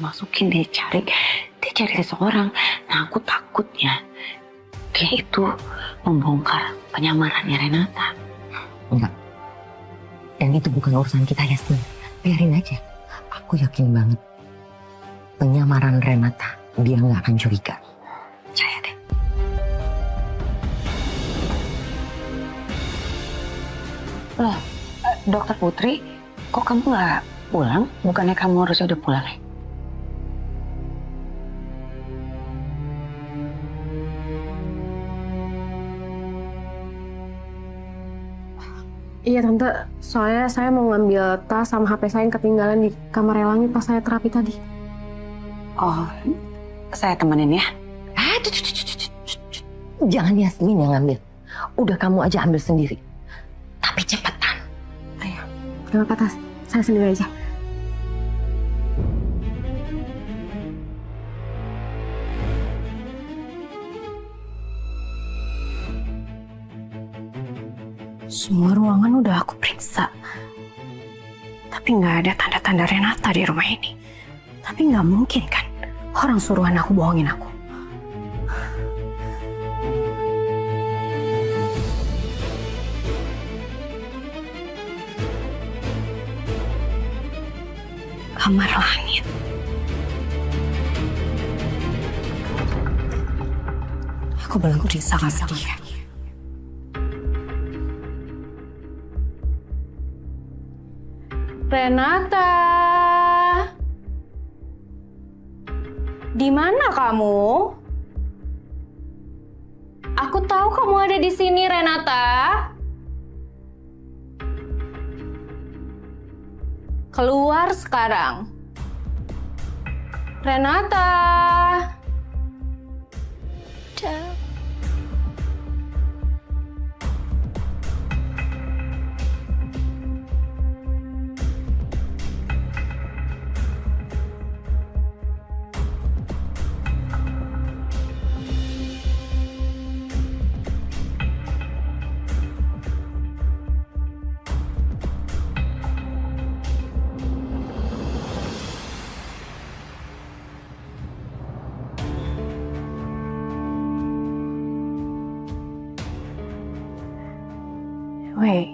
dimasukin, dia cari seseorang. Nah aku takutnya dia itu membongkar penyamarannya Renata. Enggak. Dan itu bukan urusan kita, Yasmin. Biarin aja. Aku yakin banget penyamaran Renata dia nggak akan curiga. Percaya deh. Loh, Dokter Putri, kok kamu nggak pulang? Bukannya kamu harusnya udah pulang ya? Iya tante, soalnya saya mau ngambil tas sama HP saya yang ketinggalan di kamar Elangi pas saya terapi tadi. Oh, saya temenin ya. Jangan Yasmin yang ngambil. Udah kamu aja ambil sendiri. Tapi cepetan. Ayo, gak apa-apa tas, saya sendiri aja. Semua ruangan udah aku periksa. Tapi nggak ada tanda-tanda Renata di rumah ini. Tapi nggak mungkin kan orang suruhan aku bohongin aku. Kamar langit. Aku belum periksa kamar dia. Renata, di mana kamu? Aku tahu kamu ada di sini, Renata. Keluar sekarang, Renata. Wait.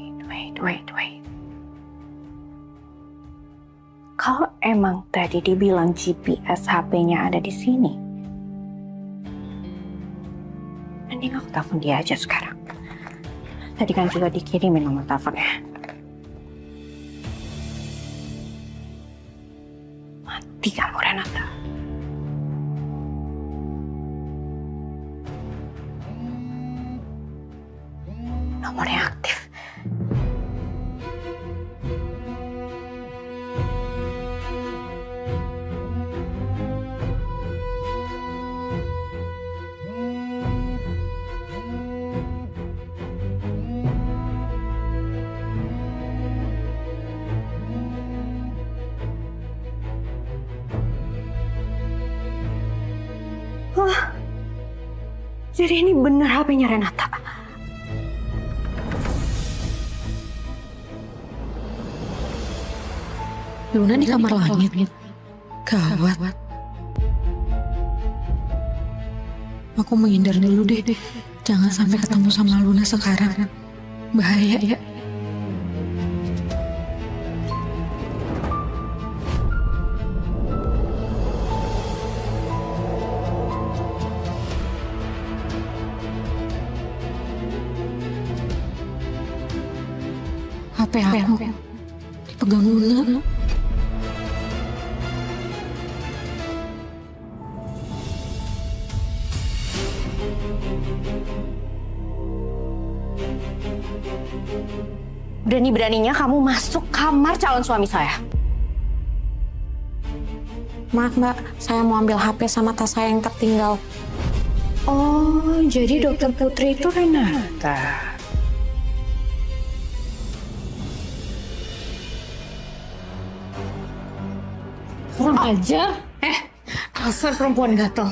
Kalau emang tadi dibilang GPS HP-nya ada di sini, mending aku telepon dia aja sekarang. Tadi kan juga dikirimin nomor teleponnya. Mati kamu, Renata. Nomornya aktif. Wah, jadi ini benar HP-nya Renata. Luna di kamar langit. Gawat. Aku menghindar dulu deh. Jangan sampai ketemu sama Luna sekarang. Bahaya. HP aku dipegang Luna. Berani-beraninya kamu masuk kamar calon suami saya. Maaf mbak, saya mau ambil HP sama tas saya yang tertinggal. Oh, jadi Dokter Putri itu Renata. Kurang aja. Dasar perempuan gatel.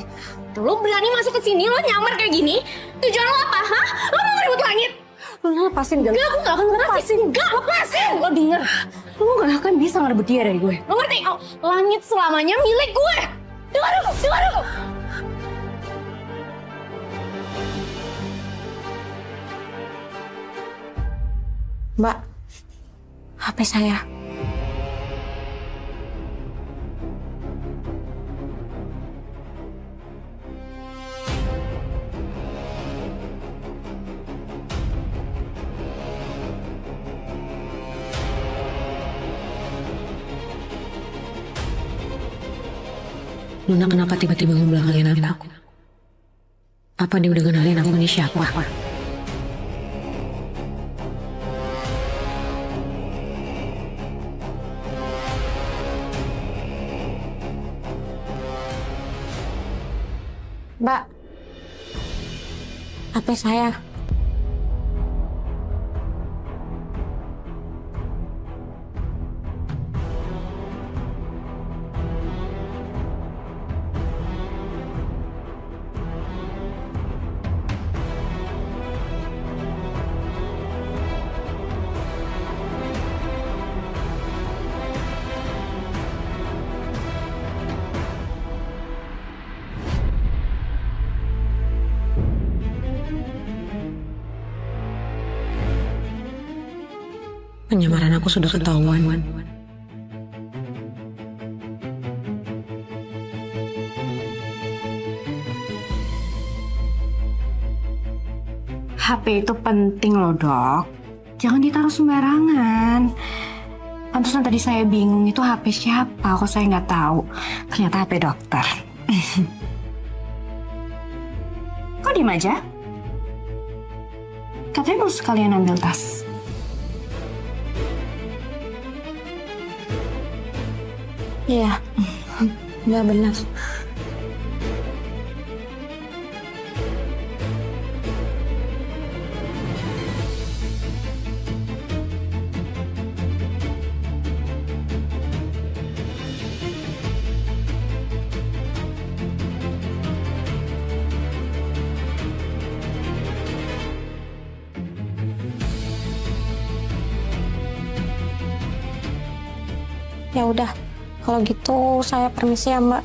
Lo berani masuk ke sini, lo nyamar kayak gini? Tujuan lo apa, hah? Lo mau ngerebut langit? Lo lepasin gak? Enggak, aku gak akan lepasin. Enggak, lepasin! Lo denger. Lo gak akan bisa ngerebut dia dari gue. Lo ngerti? Langit selamanya milik gue. Dengar dulu. Mbak, HP saya. Luna kenapa tiba-tiba ngebelakangin aku? Apa dia udah kenalin aku ini siapa? Mbak, HP saya. Penyamaran aku sudah ketahuan. HP itu penting loh, Dok. Jangan ditaruh sembarangan. Pantesan tadi saya bingung itu HP siapa, kok saya nggak tahu. Ternyata HP dokter. Kok diem aja? Katanya mau sekalian ambil tas. Iya, nggak benar. Ya udah, kalau gitu saya permisi ya, Mbak.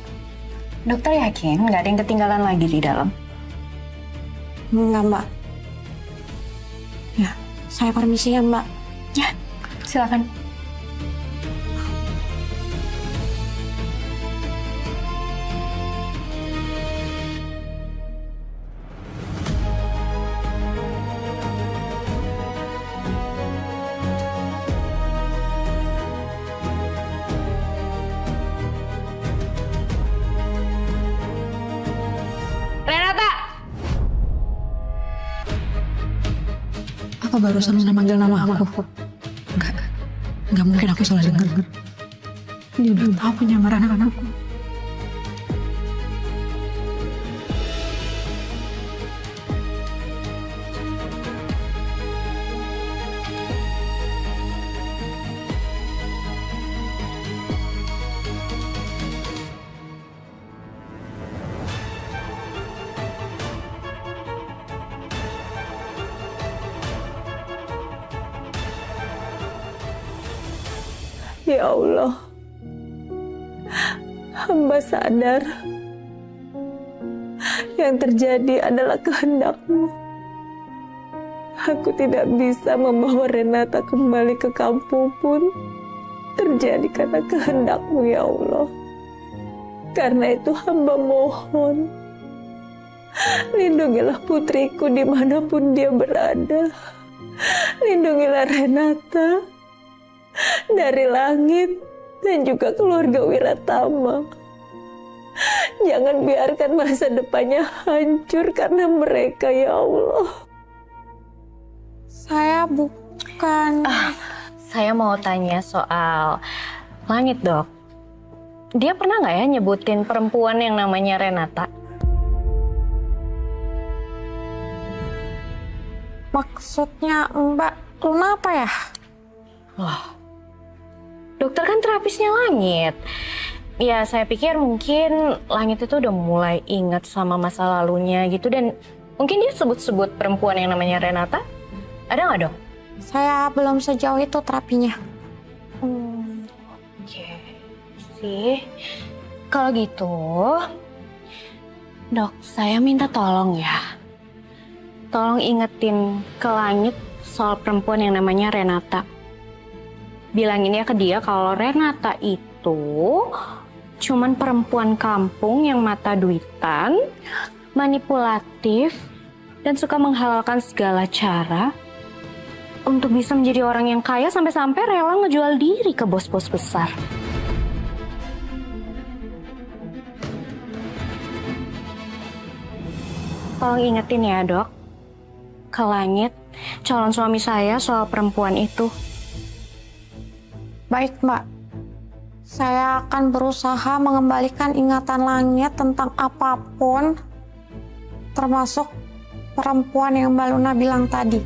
Dokter yakin nggak ada yang ketinggalan lagi di dalam? Enggak, Mbak. Ya, saya permisi ya, Mbak. Ya, silakan. Apa barusan Luna manggil nama aku? Enggak mungkin aku salah dengar. Dia udah tahu penyamaran anakku. Ya Allah, hamba sadar yang terjadi adalah kehendak-Mu. Aku tidak bisa membawa Renata kembali ke kampung pun terjadi karena kehendak-Mu, ya Allah. Karena itu hamba mohon, lindungilah putriku dimanapun dia berada. Lindungilah Renata dari langit dan juga keluarga Wiratama. Jangan biarkan masa depannya hancur karena mereka, ya Allah. Saya bukan... Saya mau tanya soal langit, Dok. Dia pernah nggak ya nyebutin perempuan yang namanya Renata? Maksudnya Mbak Luna apa ya? Wah, dokter kan terapisnya Langit. Ya, saya pikir mungkin Langit itu udah mulai ingat sama masa lalunya gitu. Dan mungkin dia sebut-sebut perempuan yang namanya Renata. Ada nggak, Dok? Saya belum sejauh itu terapinya. sih. Kalau gitu, Dok, saya minta tolong ya. Tolong ingetin ke langit soal perempuan yang namanya Renata. Bilangin ya ke dia kalau Renata itu cuman perempuan kampung yang mata duitan, manipulatif, dan suka menghalalkan segala cara untuk bisa menjadi orang yang kaya sampai-sampai rela ngejual diri ke bos-bos besar. Tolong ingetin ya, Dok, ke langit calon suami saya soal perempuan itu. Baik, Mbak. Saya akan berusaha mengembalikan ingatan langit tentang apapun, termasuk perempuan yang Mbak Luna bilang tadi.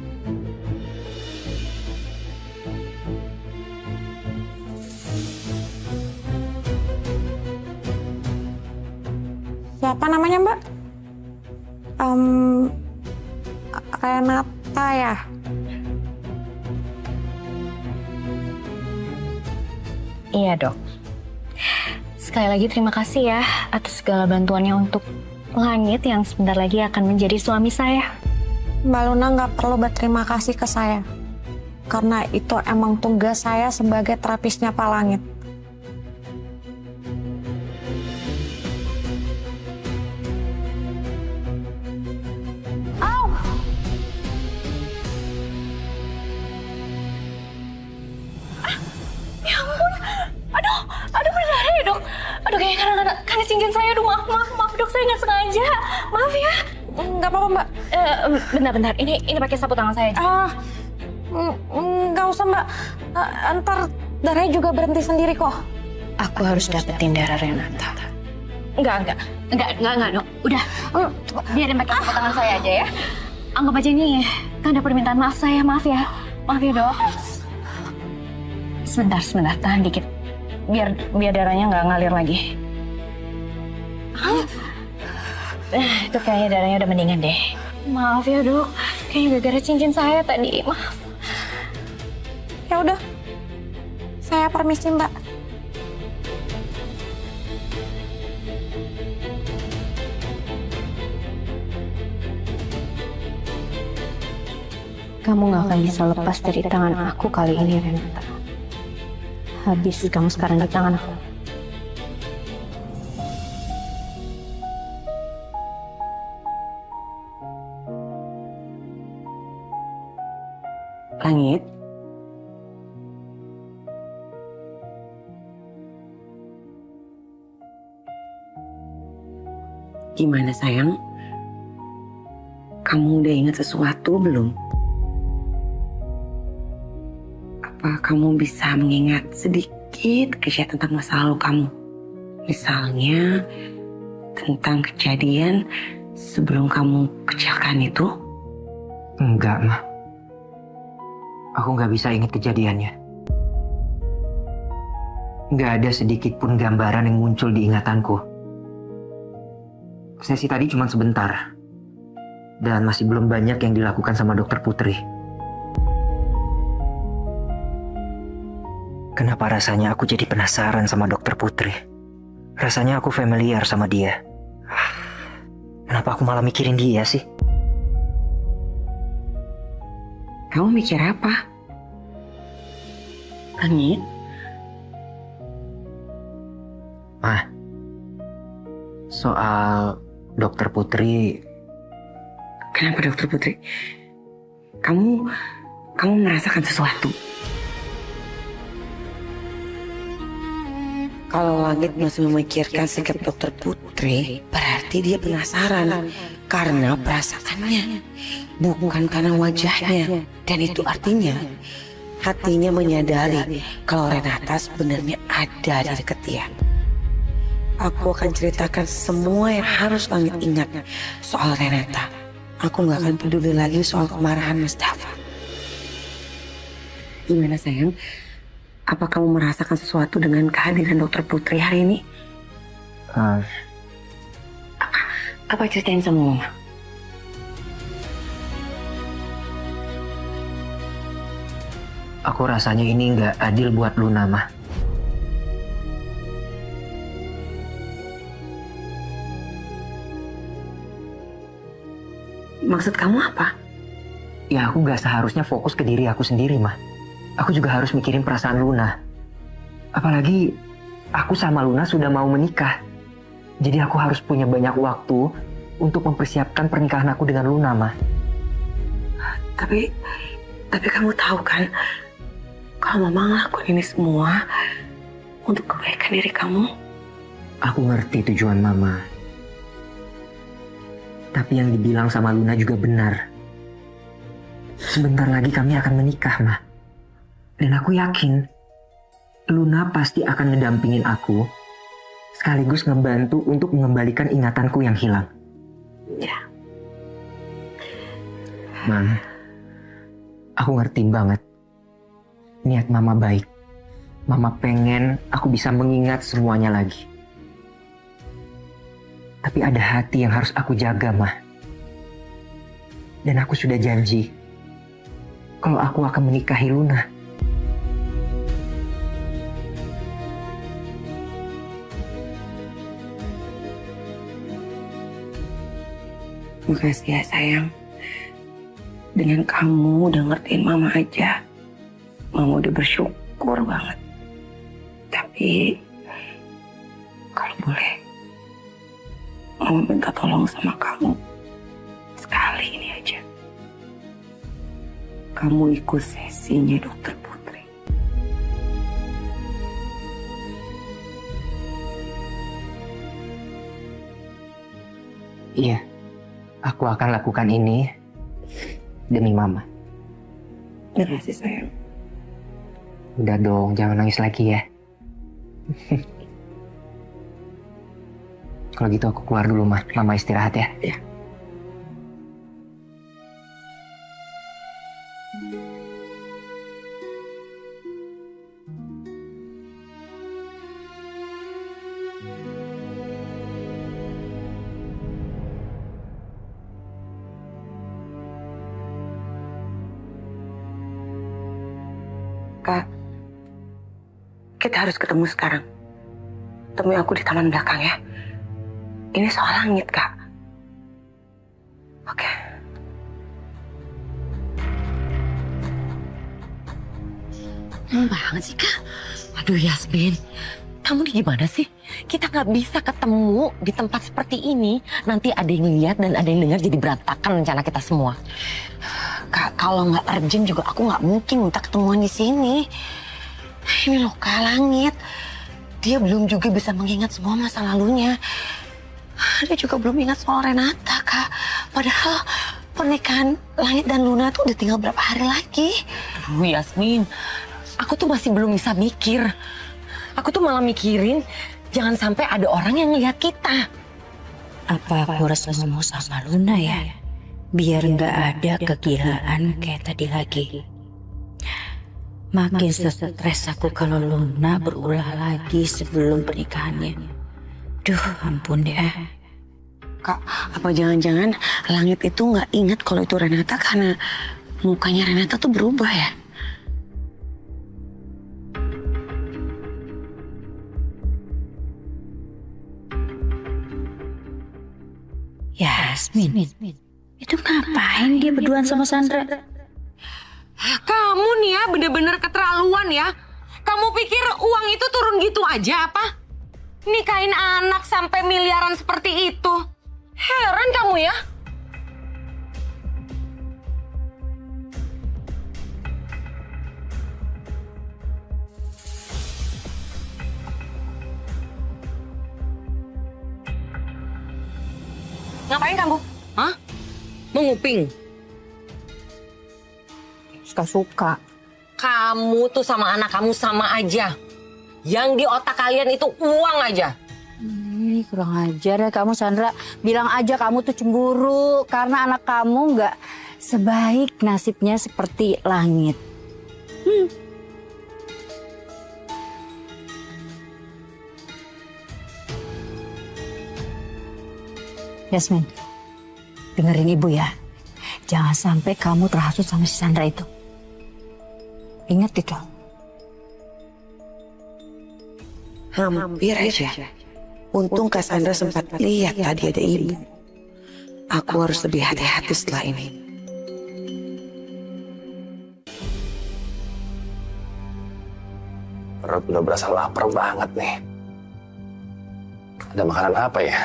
Siapa namanya, Mbak? Renata ya? Iya, Dok. Sekali lagi terima kasih ya atas segala bantuannya untuk langit yang sebentar lagi akan menjadi suami saya. Mbak Luna nggak perlu berterima kasih ke saya. Karena itu emang tugas saya sebagai terapisnya Pak Langit. Aduh berdarah ya, Dok. Aduh kayaknya karena cincin saya. Aduh maaf Dok, saya nggak sengaja. Maaf ya. Nggak apa-apa, Mbak. Bentar. Ini pakai sapu tangan saya aja. Nggak usah, Mbak. Ntar darahnya juga berhenti sendiri kok. Aku harus dapetin darah Renata. Enggak, Dok. Udah, biarin pakai sapu tangan saya aja ya. Anggap aja ini tanda permintaan maaf saya. Maaf ya, Dok. Sebentar, tahan dikit. Biar darahnya nggak ngalir lagi. Itu kayaknya darahnya udah mendingan deh. Maaf ya, Dok. Kayaknya gara-gara cincin saya tadi. Maaf. Ya udah. Saya permisi, Mbak. Kamu nggak akan bisa lepas dari tangan aku kali ini, Renata. Habis kamu sekarang di tangan aku. Langit? Gimana sayang? Kamu udah ingat sesuatu belum? Apa kamu bisa mengingat sedikit aja tentang masa lalu kamu? Misalnya tentang kejadian sebelum kamu kecelakaan itu? Enggak, Ma. Aku nggak bisa ingat kejadiannya. Nggak ada sedikit pun gambaran yang muncul di ingatanku. Sesi tadi cuma sebentar. Dan masih belum banyak yang dilakukan sama Dokter Putri. Kenapa rasanya aku jadi penasaran sama Dokter Putri? Rasanya aku familiar sama dia. Kenapa aku malah mikirin dia sih? Kamu mikir apa? Langit? Ma, soal Dokter Putri. Kenapa Dokter Putri? Kamu merasakan sesuatu? Kalau Langit masih memikirkan sikap Dokter Putri, berarti dia penasaran karena perasaannya, bukan karena wajahnya. Dan itu artinya hatinya menyadari kalau Renata sebenarnya ada di dekat dia. Aku akan ceritakan semua yang harus Langit ingat soal Renata. Aku gak akan peduli lagi soal kemarahan Mustafa. Gimana sayang? Apa kamu merasakan sesuatu dengan kehadiran Dokter Putri hari ini? Apa ceritain sama Mama? Aku rasanya ini nggak adil buat Luna, Ma. Maksud kamu apa? Ya aku gak seharusnya fokus ke diri aku sendiri, mah. Aku juga harus mikirin perasaan Luna. Apalagi aku sama Luna sudah mau menikah. Jadi aku harus punya banyak waktu untuk mempersiapkan pernikahan aku dengan Luna, mah. Tapi kamu tahu kan, kalau mama ngelakuin ini semua untuk kebaikan diri kamu. Aku ngerti tujuan mama. Tapi yang dibilang sama Luna juga benar. Sebentar lagi kami akan menikah, mah. Dan aku yakin Luna pasti akan ngedampingin aku, sekaligus ngebantu untuk mengembalikan ingatanku yang hilang. Ya. Mam, aku ngerti banget. Niat mama baik. Mama pengen aku bisa mengingat semuanya lagi. Tapi ada hati yang harus aku jaga, mah. Dan aku sudah janji kalau aku akan menikahi Luna. Makasih ya sayang. Dengan kamu udah ngertiin mama aja, mama udah bersyukur banget. Tapi kalau boleh, mama minta tolong sama kamu. Sekali ini aja. Kamu ikut sesinya Dokter Putri. Iya, aku akan lakukan ini demi mama. Makasih sayang. Udah dong, jangan nangis lagi ya. Kalau gitu aku keluar dulu, mah. Mama istirahat ya. Ya. Kak, kita harus ketemu sekarang. Temui aku di taman belakang ya. Ini soal langit, Kak. Oke. Lama banget sih, Kak. Aduh, Yasmin. Kamu nih gimana sih? Kita nggak bisa ketemu di tempat seperti ini. Nanti ada yang lihat dan ada yang dengar jadi berantakan rencana kita semua. Kak, kalau nggak urgent juga aku nggak mungkin minta ketemuan di sini. Ini loh Kak, Langit. Dia belum juga bisa mengingat semua masa lalunya. Dia juga belum ingat soal Renata, Kak. Padahal pernikahan Langit dan Luna tuh udah tinggal berapa hari lagi. Aduh, Yasmin. Aku tuh masih belum bisa mikir. Aku tuh malah mikirin jangan sampai ada orang yang ngeliat kita. Apa aku harus ngomong sama Luna ya? Biar nggak ada kegilaan kayak tadi lagi. Makin stres aku kalau Luna berulah lagi sebelum pernikahannya. Duh, ampun deh. Kak, apa jangan-jangan Langit itu nggak ingat kalau itu Renata karena mukanya Renata tuh berubah ya? Yasmin, itu ngapain dia berduaan sama Sandra? Kamu nih ya bener-bener keterlaluan ya. Kamu pikir uang itu turun gitu aja apa? Nikahin anak sampai miliaran seperti itu. Heran kamu ya. Ngapain kamu? Hah? Mau nguping? Suka-suka. Kamu tuh sama anak kamu sama aja. Yang di otak kalian itu uang aja. Kurang ajar ya kamu Sandra. Bilang aja kamu tuh cemburu karena anak kamu nggak sebaik nasibnya seperti Langit. Yasmin, dengerin ibu ya. Jangan sampai kamu terhasut sama si Sandra itu. Ingat itu. Hampir aja. Untung Kak Sandra sempat lihat tadi ada ibu. aku harus lebih hati-hati setelah ini. Perut udah berasa lapar banget nih. Ada makanan apa ya?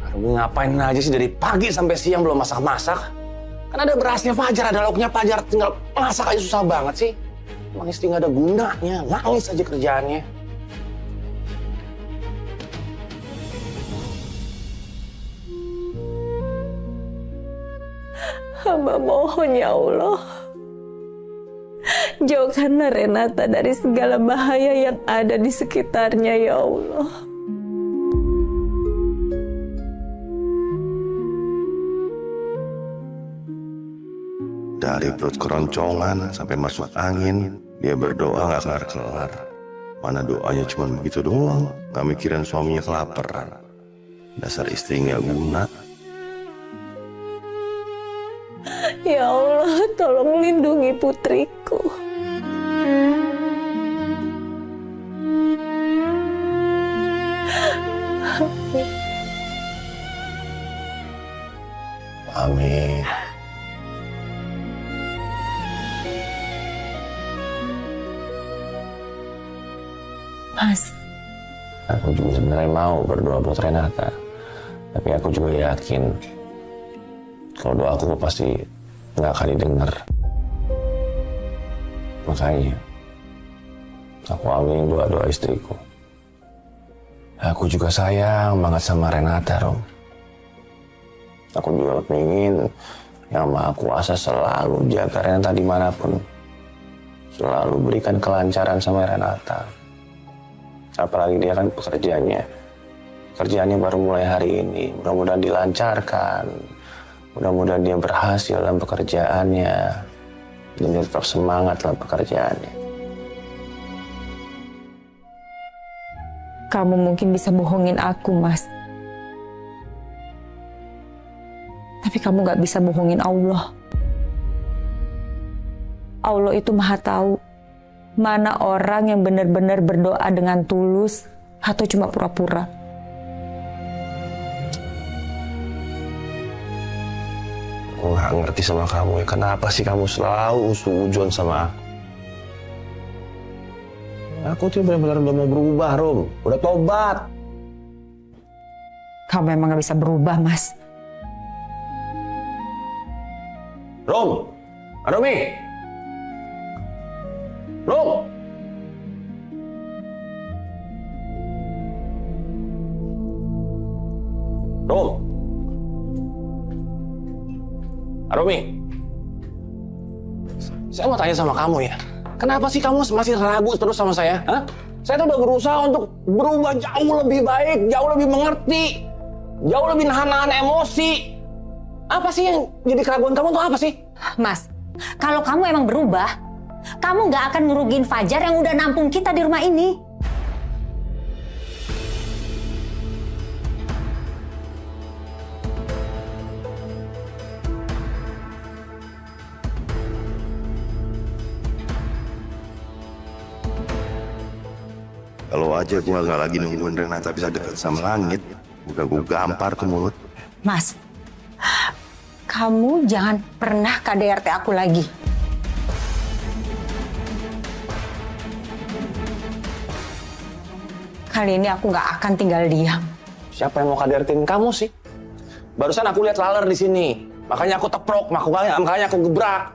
Aduh, ngapain aja sih dari pagi sampai siang belum masak-masak? Kan ada berasnya Fajar, ada lauknya Fajar, tinggal masak aja susah banget sih. Emang istri nggak ada gunanya, nangis aja kerjaannya. Hamba mohon ya Allah, jauhkanlah Renata dari segala bahaya yang ada di sekitarnya ya Allah. Dari perut keroncongan sampai masuk angin, dia berdoa gak kelar-kelar. Mana doanya cuma begitu doang, gak mikirin suaminya kelaparan. Dasar istri gak guna. Ya Allah, tolong lindungi putriku. Amin. Mas, Aku juga sebenarnya mau berdoa buat Renata. Tapi aku juga yakin kalau doa aku pasti nggak akan didengar. Makanya aku aminin doa-doa istriku. Aku juga sayang banget sama Renata, Rom. Aku juga pengen yang Maha Kuasa selalu jaga Renata dimanapun. Selalu berikan kelancaran sama Renata. Apalagi dia kan Kerjaannya baru mulai hari ini. Mudah-mudahan dilancarkan. Mudah-mudahan dia berhasil dalam pekerjaannya. Dan dia tetap semangat dalam pekerjaannya. kamu mungkin bisa bohongin aku, Mas. Tapi kamu gak bisa bohongin Allah. Allah itu maha tahu mana orang yang benar-benar berdoa dengan tulus atau cuma pura-pura. Aku gak ngerti sama kamu ya. Kenapa sih kamu selalu suudzon sama aku? Aku tuh benar-benar udah mau berubah, Rom. Udah tobat. Kamu emang gak bisa berubah, Mas. Rom! Aromi! Rom! Rom! Aromi! Saya mau tanya sama kamu ya. Kenapa sih kamu masih ragu terus sama saya? Hah? Saya tuh udah berusaha untuk berubah jauh lebih baik, jauh lebih mengerti, jauh lebih nahan-nahan emosi. Apa sih yang jadi keraguan kamu tuh apa sih? Mas, kalau kamu emang berubah, kamu nggak akan ngerugiin Fajar yang udah nampung kita di rumah ini. Kalau aja gue gak lagi nungguin Renata bisa deket sama langit, udah gue gampar ke mulut. Mas, kamu jangan pernah KDRT aku lagi. Kali ini aku gak akan tinggal diam. Siapa yang mau kadertin kamu sih? Barusan aku lihat laler di sini, makanya aku teprok, makanya aku gebrak.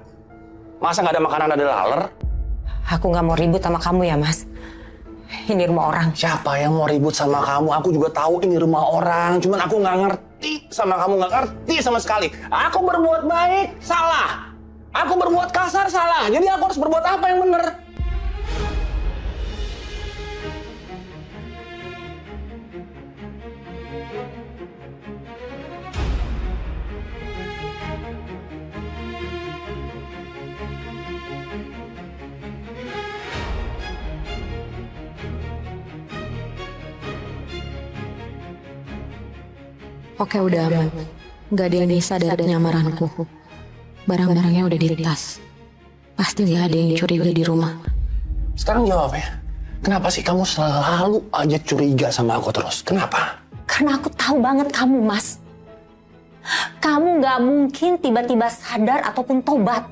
Masa nggak ada makanan ada laler? Aku gak mau ribut sama kamu ya, Mas. Ini rumah orang. Siapa yang mau ribut sama kamu? Aku juga tahu ini rumah orang. Cuman aku nggak ngerti sama kamu, nggak ngerti sama sekali. Aku berbuat baik, salah. Aku berbuat kasar, salah. Jadi aku harus berbuat apa yang benar? Oke, udah aman. Gak ada yang bisa dari penyamaranku. Barang-barangnya udah di tas. Pasti gak ada yang curiga di rumah. Sekarang jawab ya. Kenapa sih kamu selalu aja curiga sama aku terus? Kenapa? Karena aku tahu banget kamu, Mas. Kamu nggak mungkin tiba-tiba sadar ataupun tobat.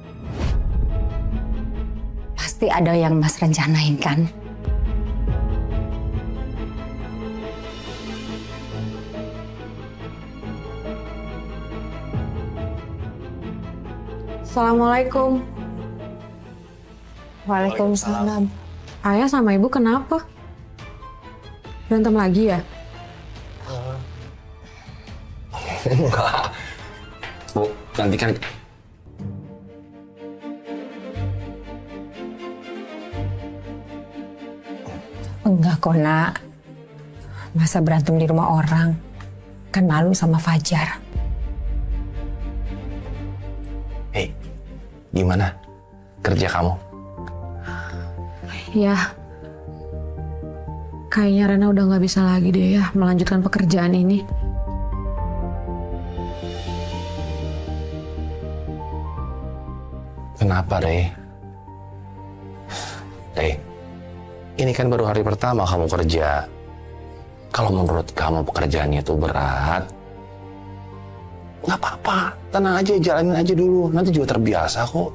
Pasti ada yang Mas rencanain kan? Assalamualaikum. Waalaikumsalam. Ayah sama ibu kenapa? Berantem lagi ya? Enggak. Bu, nanti kan... Enggak kok, Nak. Masa berantem di rumah orang? Kan malu sama Fajar. Hei, gimana kerja kamu? Ya. Kayaknya Rena udah nggak bisa lagi deh ya melanjutkan pekerjaan ini. Kenapa, Rey? Rey, ini kan baru hari pertama kamu kerja. Kalau menurut kamu pekerjaannya itu berat, nggak apa-apa. Tenang aja, jalanin aja dulu. Nanti juga terbiasa kok.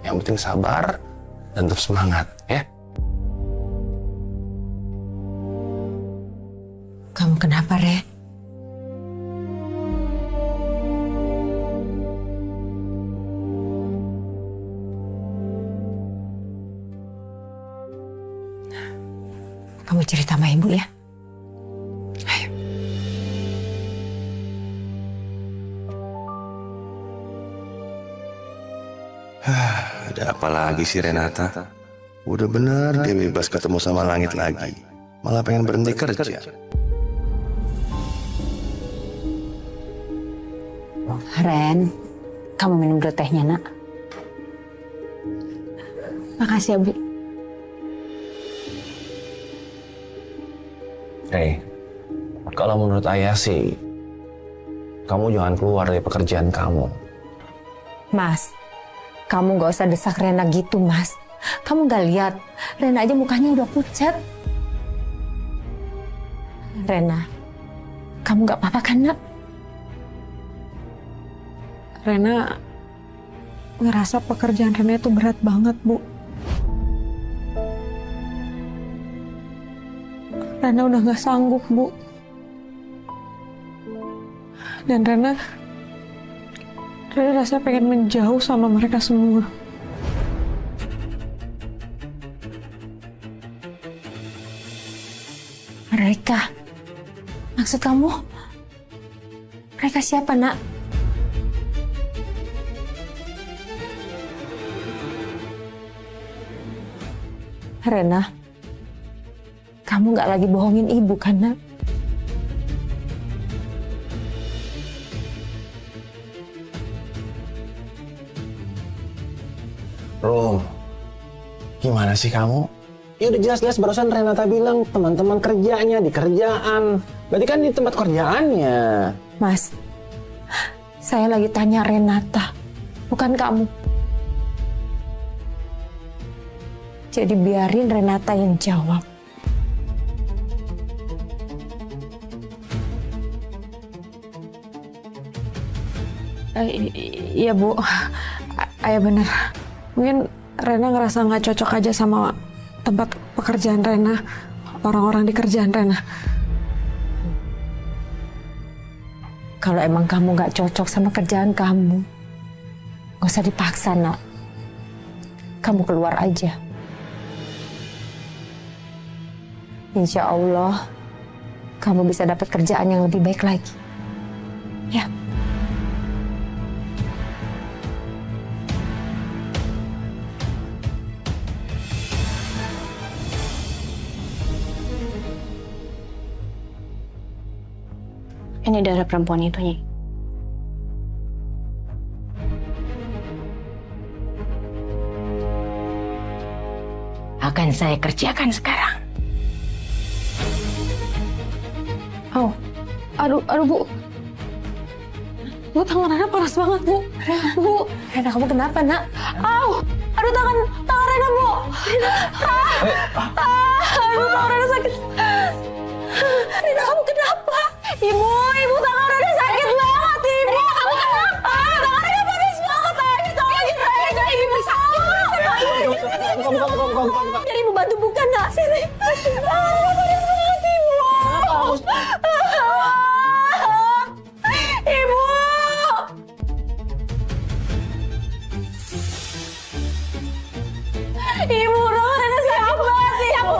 Yang penting sabar dan tetap semangat, ya. Kamu kenapa, Re? Kamu cerita sama ibu ya. Ayo. Ada apa lagi sih Renata? Udah bener dia bebas ketemu sama langit lagi. Malah pengen berhenti kerja. Ren, kamu minum dulu tehnya, Nak. Makasih ya, Bu. Rey, kalau menurut ayah sih, kamu jangan keluar dari pekerjaan kamu. Mas, kamu gak usah desak Rena gitu, Mas. Kamu gak lihat, Rena aja mukanya udah pucat. Rena, kamu gak apa-apa kan, Nak? Rena ngerasa pekerjaan Rena itu berat banget, Bu. Rena udah gak sanggup, Bu. Dan Rena rasanya pengen menjauh sama mereka semua. Mereka? Maksud kamu? Mereka siapa, Nak? Rena, kamu gak lagi bohongin ibu kan, Nak? Rom, gimana sih kamu? Ya udah jelas-jelas barusan Renata bilang teman-teman kerjanya di kerjaan. Berarti kan di tempat kerjaannya. Mas, saya lagi tanya Renata, bukan kamu. Jadi biarin Renata yang jawab. Iya, Bu. Ayah bener. Mungkin Rena ngerasa nggak cocok aja sama tempat pekerjaan Rena, orang-orang di kerjaan Rena. Kalau emang kamu nggak cocok sama kerjaan kamu, gak usah dipaksa, Nak. Kamu keluar aja. Insya Allah, kamu bisa dapat kerjaan yang lebih baik lagi. Ya. Ini darah perempuan itu, Nyi. Akan saya kerjakan sekarang. Oh, aduh Bu. Bu, tangan Rena panas banget, Bu. Bu, Rena, kamu kenapa, Nak? aduh tangan Rena, Bu. Rena, aduh. Ibu, tangan Rena sakit banget, Ibu. Kamu kenapa? Tangan Rena panas banget, ayo tolongin Rena. Ibu bisa. Biar Ibu bantu buka nak sini. Tangan Rena panas banget, Ibu. Ibu. Ibu, Rena sakit banget, Ibu.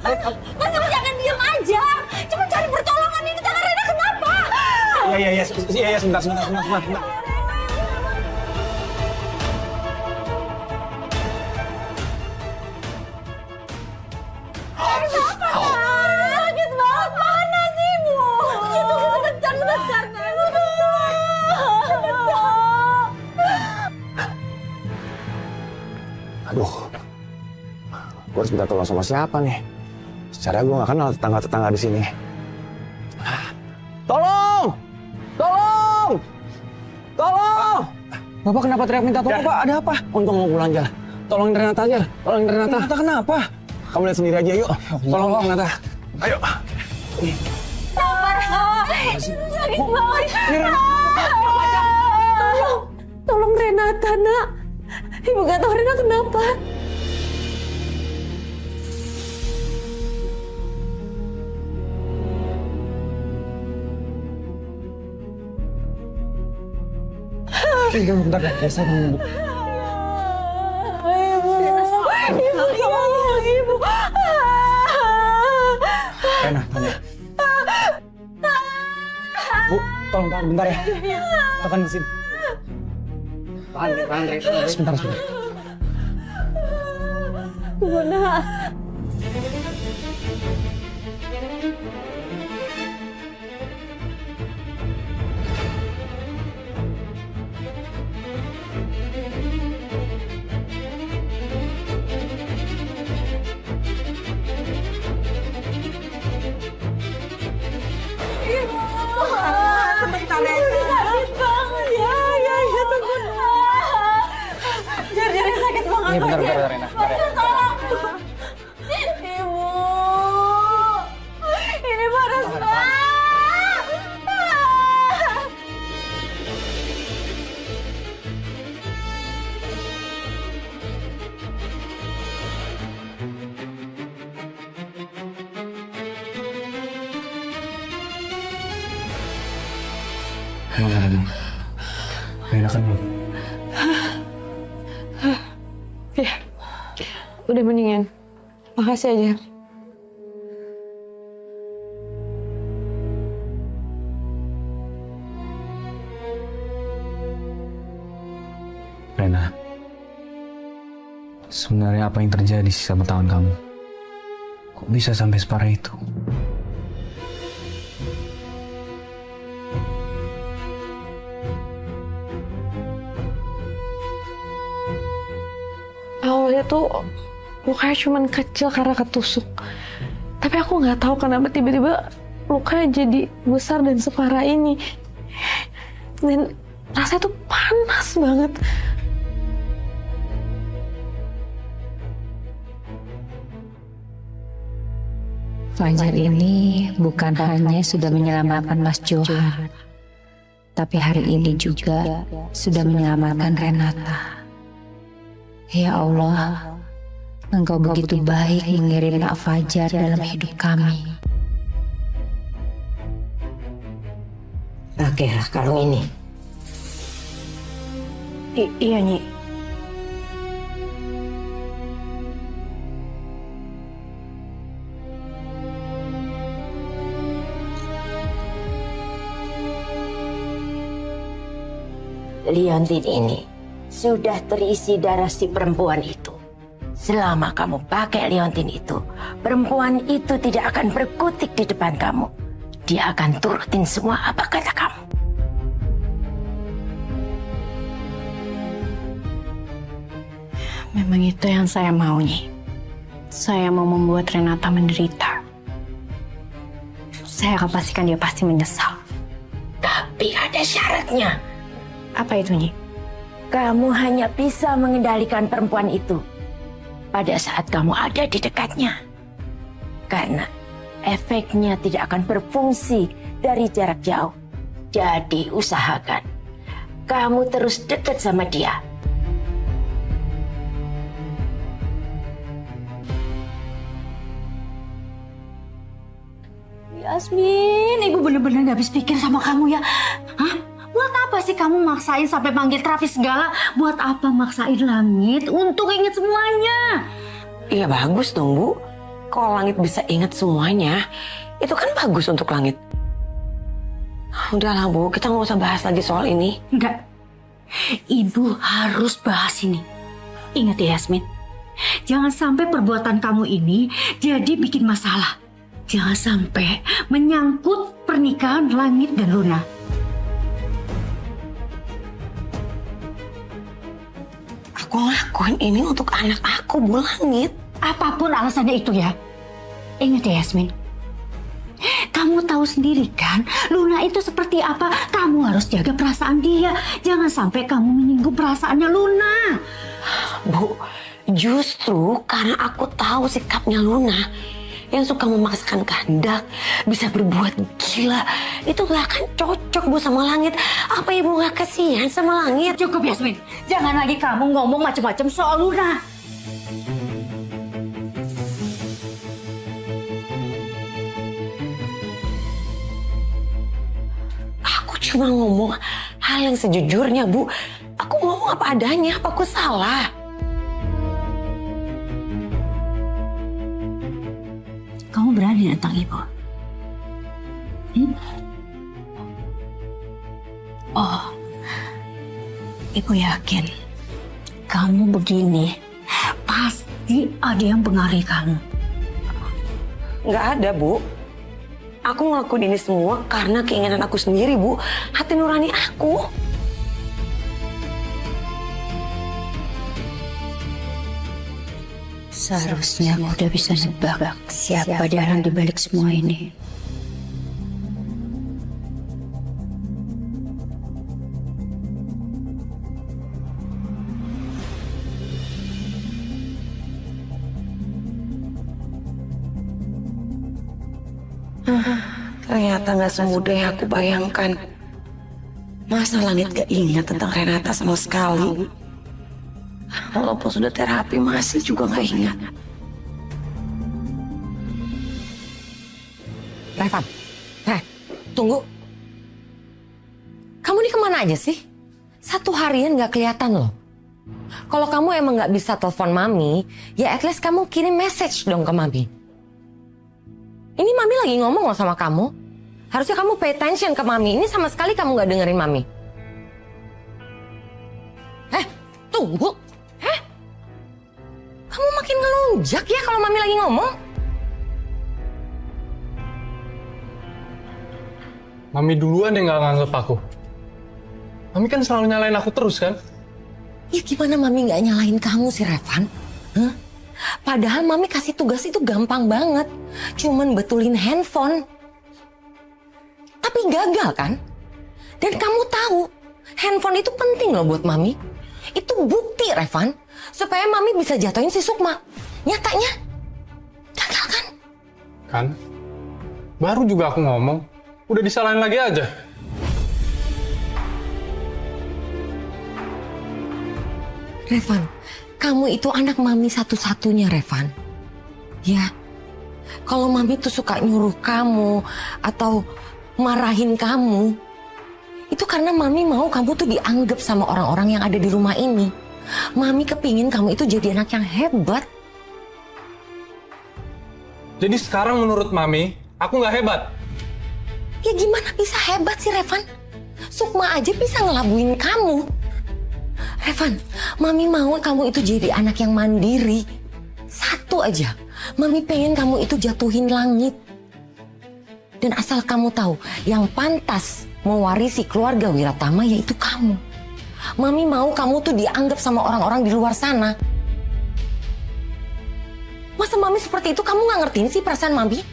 Mas, kamu jangan diam aja. Cuma cari pertolongan, ini tangan Rena kenapa? Iya, sebentar. Sakit banget, panas, Ibu. Ya, tunggu sebentar. Aduh, gue harus minta tolong sama siapa nih? Secara gue gak kenal tetangga-tetangga di sini. Tolong! Bapak kenapa teriak minta tolong, Pak? Ada apa? Untung mau pulang aja. Tolongin Renata aja. Renata kenapa? Kamu lihat sendiri aja, yuk. Tolong Renata. Ayo. Sakit banget. Tolong Renata, nak. Ibu gak tahu Rena kenapa. Bentar, saya mau Ibu. Rena, tanya. Bu, tolong bentar ya. Tekan di sini. Tahan, sebentar. Bunda. Sebentar ya. Sakit banget ya. Tunggu. Jari sakit banget. Ini bentar, Rena. Ibu. Ini panas banget. Rena kan belum. Ya, udah mendingan. Makasih aja. Rena, sebenarnya apa yang terjadi sih sama tangan kamu? Kok bisa sampai separah itu? Awalnya tuh lukanya cuma kecil karena ketusuk. Tapi aku nggak tahu kenapa tiba-tiba lukanya jadi besar dan separah ini. Dan rasanya tuh panas banget. Fajar ini bukan hanya sudah menyelamatkan Mas Johan, tapi hari ini juga sudah menyelamatkan Renata. Ya Allah, Engkau begitu baik mengirim Nak Fajar dalam hidup kami. Pakailah kalung ini. Iya, Nyi. Liontin ini sudah terisi darah si perempuan itu. Selama kamu pakai liontin itu, perempuan itu tidak akan berkutik di depan kamu. Dia akan turutin semua apa kata kamu. Memang itu yang saya mau, Nyi. Saya mau membuat Renata menderita. Saya akan pastikan dia pasti menyesal. Tapi ada syaratnya. Apa itu, Nyi? Kamu hanya bisa mengendalikan perempuan itu pada saat kamu ada di dekatnya. Karena efeknya tidak akan berfungsi dari jarak jauh. Jadi usahakan kamu terus dekat sama dia. Yasmin, ibu bener-bener gak habis pikir sama kamu ya. Hah? Buat apa sih kamu maksain sampai manggil terapis segala? Buat apa maksain Langit untuk inget semuanya? Iya bagus dong Bu. Kalau Langit bisa ingat semuanya, itu kan bagus untuk Langit. Udahlah Bu, kita nggak usah bahas lagi soal ini. Enggak. Ibu harus bahas ini. Ingat ya Yasmin. Jangan sampai perbuatan kamu ini jadi bikin masalah. Jangan sampai menyangkut pernikahan Langit dan Luna. Aku ngelakuin ini untuk anak aku, Bu Langit. Apapun alasannya itu ya. Ingat ya Yasmin. Kamu tahu sendiri kan, Luna itu seperti apa. Kamu harus jaga perasaan dia. Jangan sampai kamu menyinggung perasaannya Luna. Bu, justru karena aku tahu sikapnya Luna yang suka memaksakan kehendak, bisa berbuat gila, itu gak akan cocok Bu sama Langit. Apa Ibu gak kasihan sama Langit? Cukup Yasmin, jangan lagi kamu ngomong macam-macam soal Luna. Aku cuma ngomong hal yang sejujurnya Bu. Aku ngomong apa adanya, apa aku salah? Kamu berani tentang ibu? Oh, ibu yakin kamu begini pasti ada yang pengaruhi kamu. Nggak ada Bu. Aku ngelakuin ini semua karena keinginan aku sendiri Bu. Hati nurani aku. Seharusnya aku udah bisa nebak siapa dalang di balik semua ini. Ternyata nggak semudah yang aku bayangkan. Masa Langit gak ingat tentang Renata sama sekali? Walaupun sudah terapi masih juga gak ingat. Revan, tunggu. Kamu ini kemana aja sih? 1 harian gak kelihatan loh. Kalau kamu emang gak bisa telepon Mami, ya at least kamu kirim message dong ke Mami. Ini Mami lagi ngomong loh sama kamu. Harusnya kamu pay attention ke Mami. Ini sama sekali kamu gak dengerin Mami. Tunggu. Kamu makin ngelunjak ya kalau Mami lagi ngomong. Mami duluan yang gak nganggep aku. Mami kan selalu nyalain aku terus kan? Ya gimana Mami gak nyalain kamu sih Revan? Padahal Mami kasih tugas itu gampang banget. Cuman betulin handphone. Tapi gagal kan? Dan kamu tahu, handphone itu penting loh buat Mami. Itu bukti Revan, supaya Mami bisa jatuhin si Sukma. Nyatanya, gagal kan? Kan? Baru juga aku ngomong, udah disalahin lagi aja. Revan, kamu itu anak Mami satu-satunya Revan. Ya, kalau Mami tuh suka nyuruh kamu atau marahin kamu, itu karena Mami mau kamu tuh dianggap sama orang-orang yang ada di rumah ini. Mami kepingin kamu itu jadi anak yang hebat. Jadi sekarang menurut Mami, aku nggak hebat. Ya gimana bisa hebat sih Revan? Sukma aja bisa ngelabuin kamu. Revan, Mami mau kamu itu jadi anak yang mandiri. Satu aja, Mami pengen kamu itu jatuhin Langit. Dan asal kamu tahu, yang pantas mewarisi keluarga Wiratama yaitu kamu. Mami mau kamu tuh dianggap sama orang-orang di luar sana. Masa Mami seperti itu kamu gak ngertiin sih perasaan Mami?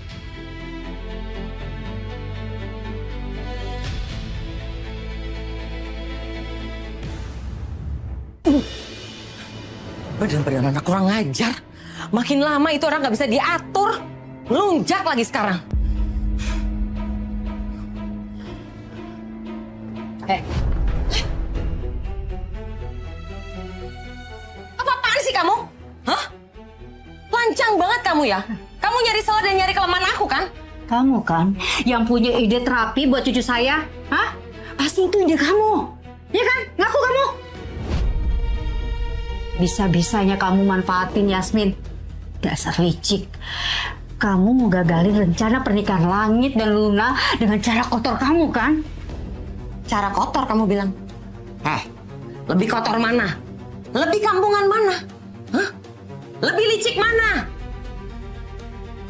Bener-bener anak kurang ngajar. Makin lama itu orang gak bisa diatur. Lunjak lagi sekarang. Apa-apaan sih kamu? Hah? Lancang banget kamu ya? Kamu nyari salah dan nyari kelemahan aku kan? Kamu kan yang punya ide terapi buat cucu saya? Hah? Pasti itu ide kamu. Ya kan? Ngaku kamu. Bisa-bisanya kamu manfaatin Yasmin. Dasar licik. Kamu mau gagalin rencana pernikahan Langit dan Luna dengan cara kotor kamu kan? Cara kotor kamu bilang. Lebih kotor mana? Lebih kampungan mana? Hah? Lebih licik mana?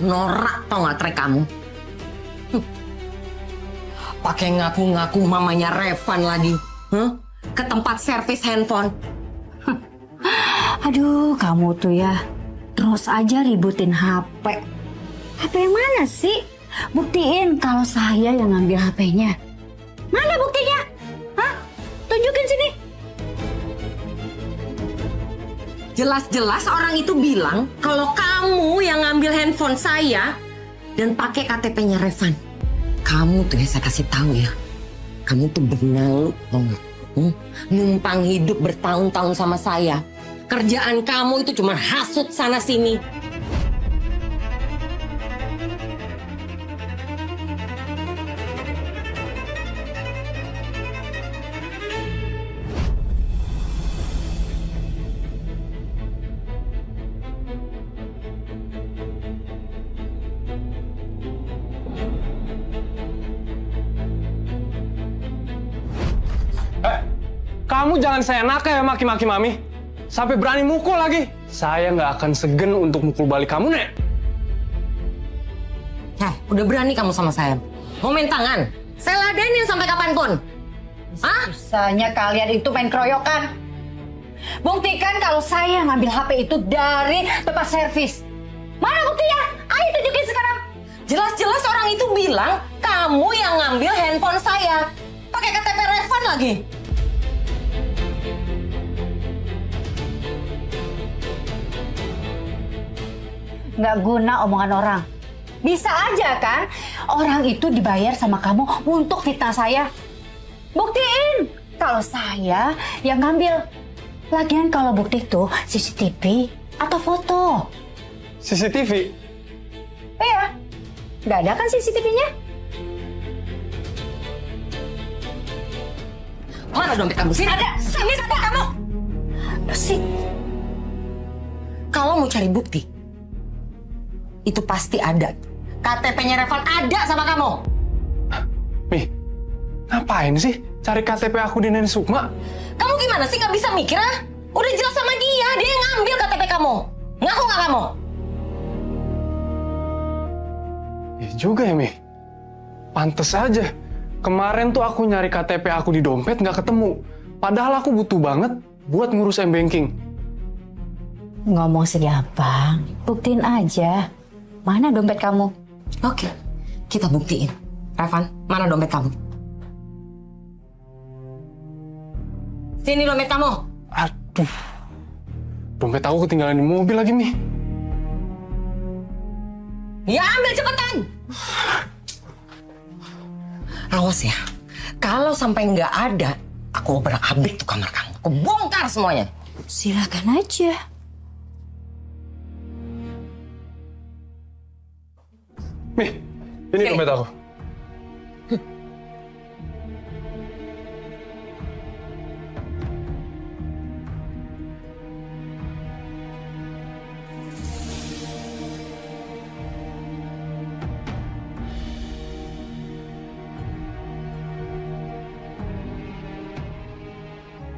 Norak tau gak trek kamu? Pakai ngaku-ngaku mamanya Revan lagi. Ke tempat servis handphone. Aduh, kamu tuh ya terus aja ributin HP. HP yang mana sih? Buktiin kalau saya yang ngambil HP-nya. Mana buktinya? Hah? Tunjukin sini. Jelas-jelas orang itu bilang kalau kamu yang ngambil handphone saya dan pakai KTP-nya Revan. Kamu tuh ya, saya kasih tahu ya. Kamu tuh benalu, tau nggak? Numpang hidup bertahun-tahun sama saya. Kerjaan kamu itu cuma hasut sana sini. Kamu jangan seenaknya ya maki-maki Mami. Sampai berani mukul lagi. Saya nggak akan segen untuk mukul balik kamu, Nek. Udah berani kamu sama saya. Mau main tangan? Saya ladenin sampai kapanpun. Bisanya kalian itu main keroyokan. Buktikan kalau saya ngambil HP itu dari tempat servis. Mana buktinya? Ayo tunjukin sekarang. Jelas-jelas orang itu bilang kamu yang ngambil handphone saya. Pakai KTP Revan lagi. Nggak guna omongan orang. Bisa aja kan orang itu dibayar sama kamu untuk fitnah saya. Buktiin kalau saya yang ngambil. Lagian kalau bukti itu CCTV atau foto. CCTV? Iya. Nggak ada kan CCTV-nya? Mana dompet kamu? Sini ada. Sini dompet kamu. Apa sih? Kalau mau cari bukti, itu pasti ada. KTP-nya Revan ada sama kamu. Mi, ngapain sih cari KTP aku di Nenek Sukma? Kamu gimana sih, nggak bisa mikir ah? Udah jelas sama dia yang ngambil KTP kamu. Ngaku nggak kamu? Ya juga ya, Mi. Pantes aja. Kemarin tuh aku nyari KTP aku di dompet nggak ketemu. Padahal aku butuh banget buat ngurus M-Banking. Ngomong segampang, buktiin aja. Mana dompet kamu? Oke, kita buktiin. Revan, mana dompet kamu? Sini dompet kamu. Aduh, dompet aku ketinggalan di mobil lagi, Mi. Ya, ambil cepetan. Awas ya, kalau sampai nggak ada, aku obrak-abrik tuh kamar kamu. Aku bongkar semuanya. Silakan aja. Mi, ini dompet aku.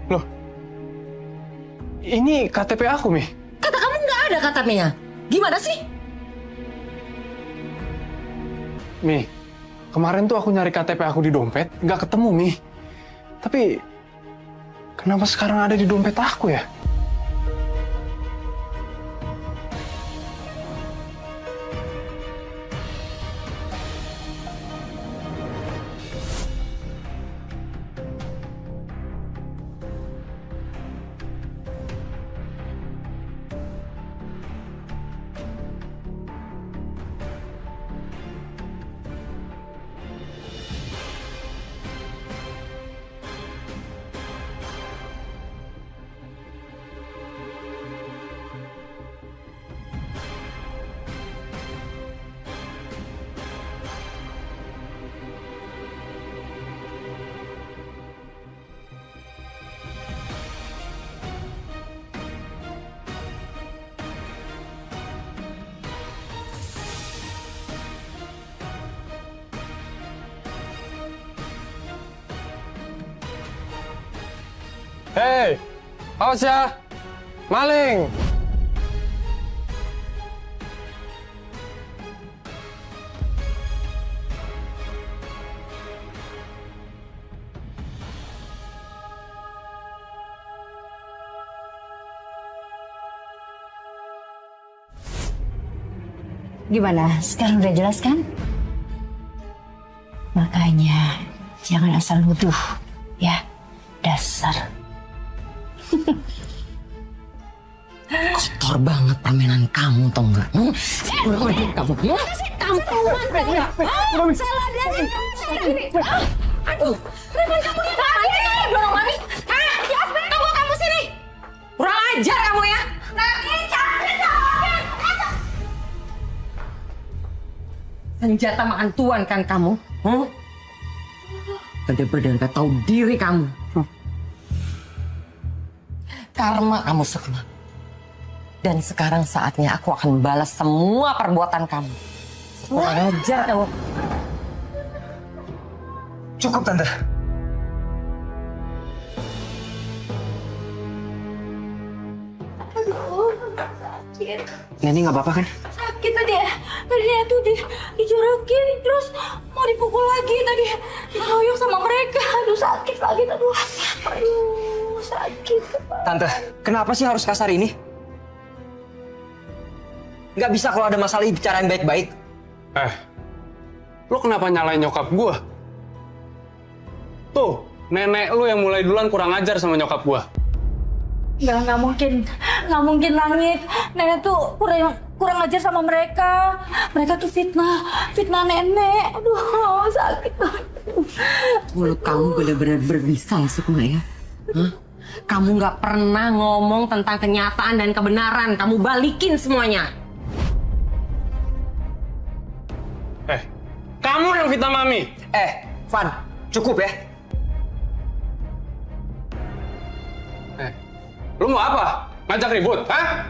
Loh, ini KTP aku, Mi. Kata kamu nggak ada KTP-nya. Gimana sih? Mi, kemarin tuh aku nyari KTP aku di dompet, nggak ketemu, Mi. Tapi, kenapa sekarang ada di dompet aku ya? Hei, awas ya. Maling. Gimana? Sekarang udah jelas kan? Makanya jangan asal nuduh, ya. Dasar. Kotor banget permainan kamu, tau nggak? Kamu. Salah dari aduh, Revan kamu ya ngapain dorong mami? Yasmin, tunggu kamu sini. Kurang ajar kamu ya. Senjata makan tuan kan kamu? Bener-bener gak tahu diri kamu. Karma kamu semua. Dan sekarang saatnya aku akan balas semua perbuatan kamu. Kurang ajar kamu. Cukup, Tante. Neni nggak apa-apa kan? Sakit tadi dia tuh dijorokin terus mau dipukul lagi tadi dikeroyok sama mereka. Aduh sakit lagi, aduh sakit kepala. Tante, kenapa sih harus kasar ini? Nggak bisa kalau ada masalah dibicarain baik-baik. Lo kenapa nyalain nyokap gua? Tuh, nenek lu yang mulai duluan kurang ajar sama nyokap gua. Nggak mungkin Langit. Nenek tuh kurang ajar sama mereka. Mereka tuh fitnah nenek. Aduh, sakit banget. Mulut kamu bener-bener berbisa semua ya. Hah? Kamu nggak pernah ngomong tentang kenyataan dan kebenaran. Kamu balikin semuanya. Kamu yang fitnah Mami. Van, cukup ya. Lu mau apa? Ngajak ribut, hah?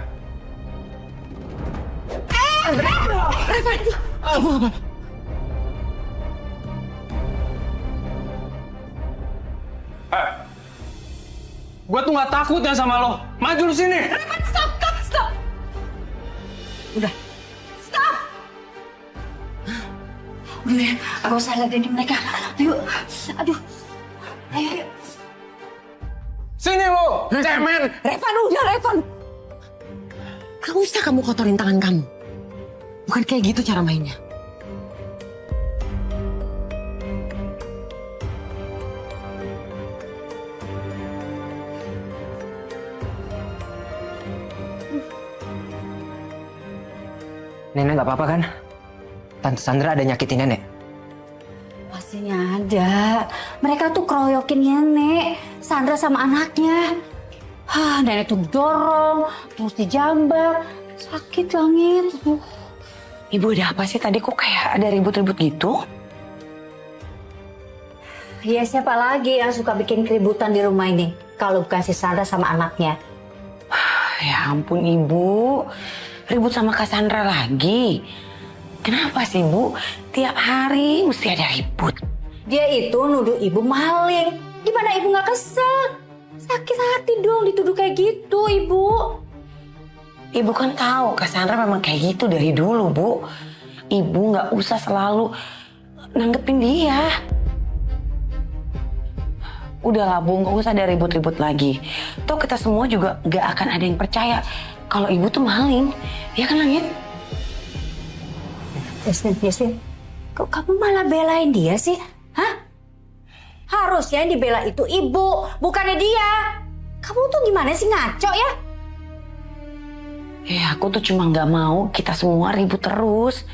Gua tuh nggak takut ya sama lo. Maju lu sini. Stop. Udah. Udah ya, aku usah liatin mereka. Aduh. Ayo. Sini lo, cemen. Revan, udah Revan. Gak usah kamu kotorin tangan kamu. Bukan kayak gitu cara mainnya. Nenek nggak apa-apa kan? Tante Sandra ada nyakitin nenek? Pastinya ada. Mereka tuh keroyokin nenek, Sandra sama anaknya. Nenek tuh dorong, terus dijambak. Sakit Langit. Ibu ada apa sih tadi kok kayak ada ribut-ribut gitu? Ya siapa lagi yang suka bikin keributan di rumah ini? Kalau bukan si Sandra sama anaknya. Ya ampun Ibu, ribut sama Cassandra lagi. Kenapa sih Bu? Tiap hari mesti ada ribut. Dia itu nuduh ibu maling. Gimana ibu gak kesel? Sakit hati dong dituduh kayak gitu Ibu. Ibu kan tahu Cassandra memang kayak gitu dari dulu Bu. Ibu gak usah selalu nanggepin dia. Udahlah Bu, gak usah ada ribut-ribut lagi. Toh kita semua juga gak akan ada yang percaya kalau ibu tuh maling. Ya kan Langit? Yasmin, kok kamu malah belain dia sih? Hah? Harusnya yang dibela itu ibu, bukannya dia. Kamu tuh gimana sih, ngaco ya? Ya aku tuh cuma gak mau kita semua ribut terus.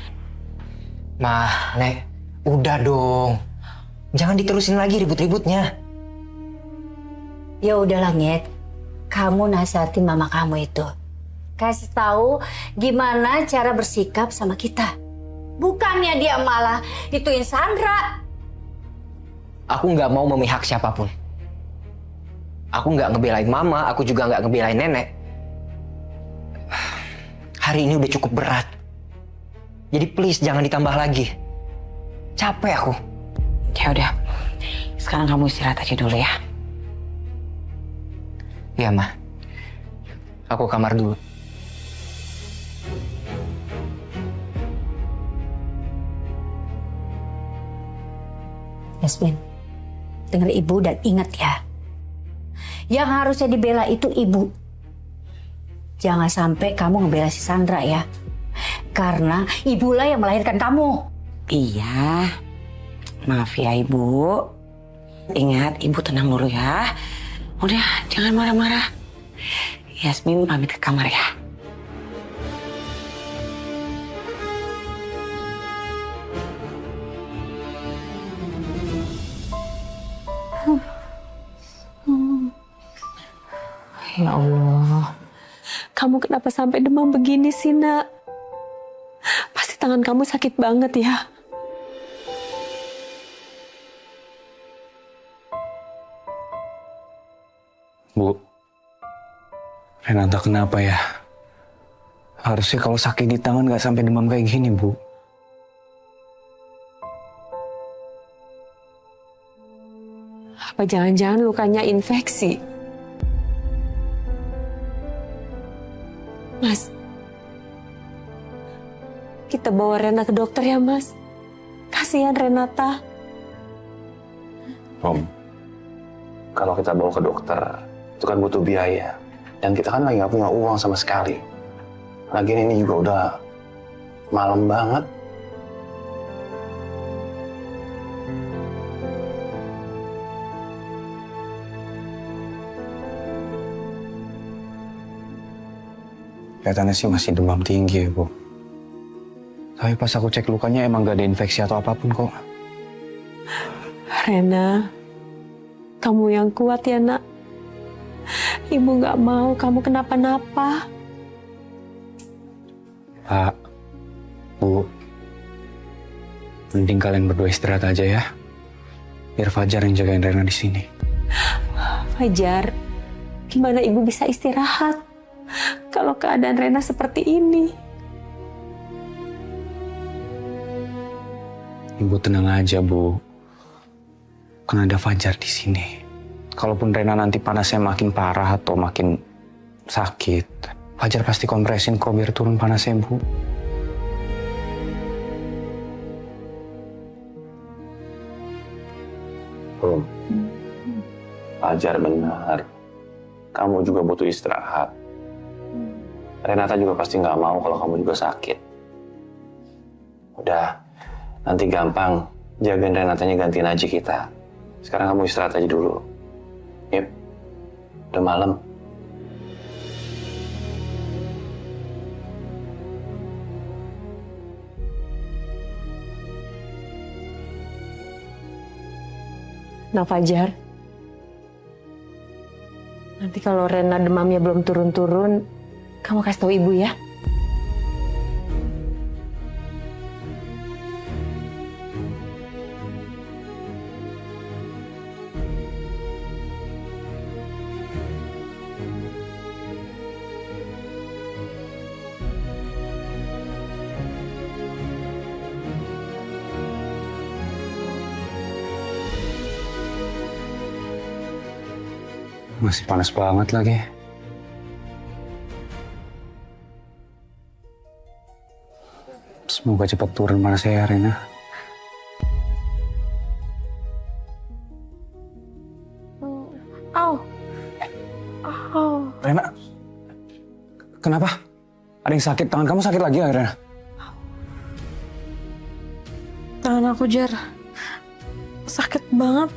Mah, Nek, udah dong. Jangan diterusin lagi ribut-ributnya. Ya udah Langit, kamu nasihatin mama kamu itu. Kasih tahu gimana cara bersikap sama kita. Bukannya dia malah ituin Sandra. Aku nggak mau memihak siapapun. Aku nggak ngebelain mama, aku juga nggak ngebelain nenek. Hari ini udah cukup berat. Jadi please jangan ditambah lagi. Capek aku. Ya udah, sekarang kamu istirahat aja dulu ya. Iya, Ma. Aku kamar dulu. Yasmin, dengar ibu dan ingat ya. Yang harusnya dibela itu ibu. Jangan sampai kamu ngebela si Sandra ya. Karena ibulah yang melahirkan kamu. Iya, maaf ya Ibu. Ingat, Ibu tenang dulu ya. Udah, jangan marah-marah. Yasmin pamit ke kamar ya. Ya Allah, kamu kenapa sampai demam begini sih, Nak? Pasti tangan kamu sakit banget ya. Bu, Renata kenapa ya? Harusnya kalau sakit di tangan gak sampai demam kayak gini, Bu. Apa jangan-jangan lukanya infeksi? Mas, kita bawa Rena ke dokter ya, Mas. Kasihan Renata. Om, kalau kita bawa ke dokter, itu kan butuh biaya. Dan kita kan lagi nggak punya uang sama sekali. Lagian ini juga udah malam banget. Kelihatannya sih masih demam tinggi ya, Bu. Tapi pas aku cek lukanya emang gak ada infeksi atau apapun kok. Rena, kamu yang kuat ya, Nak. Ibu gak mau kamu kenapa-napa. Pak, Bu, mending kalian berdua istirahat aja ya. Biar Fajar yang jagain Rena di sini. Fajar, gimana ibu bisa istirahat kalau keadaan Rena seperti ini? Ibu tenang aja, Bu. Kan ada Fajar di sini. Kalaupun Rena nanti panasnya makin parah atau makin sakit, Fajar pasti kompresin kok biar turun panasnya, Bu. Om, Fajar benar. Kamu juga butuh istirahat. Renata juga pasti nggak mau kalau kamu juga sakit. Udah, nanti gampang jagain Renatanya, gantiin aja kita. Sekarang kamu istirahat aja dulu. Yep, udah malam. Nah Fajar, nanti kalau Rena demamnya belum turun-turun, kamu kasih tahu ibu ya. Masih panas banget lagi. Semoga cepat turun panasnya ya, Rena. Rena, kenapa? Ada yang sakit? Tangan kamu sakit lagi ya, Rena? Tangan aku, Jar, sakit banget.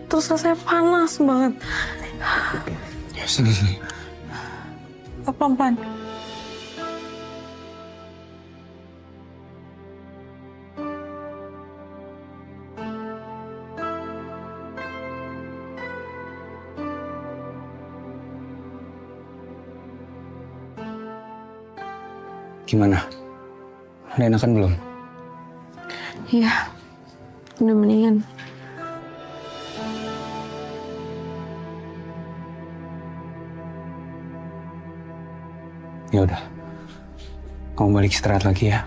Terus saya panas banget. Sini. Pelan-pelan. Gimana? Udah enakan belum? Iya, udah mendingan. Ya udah, kamu balik istirahat lagi ya.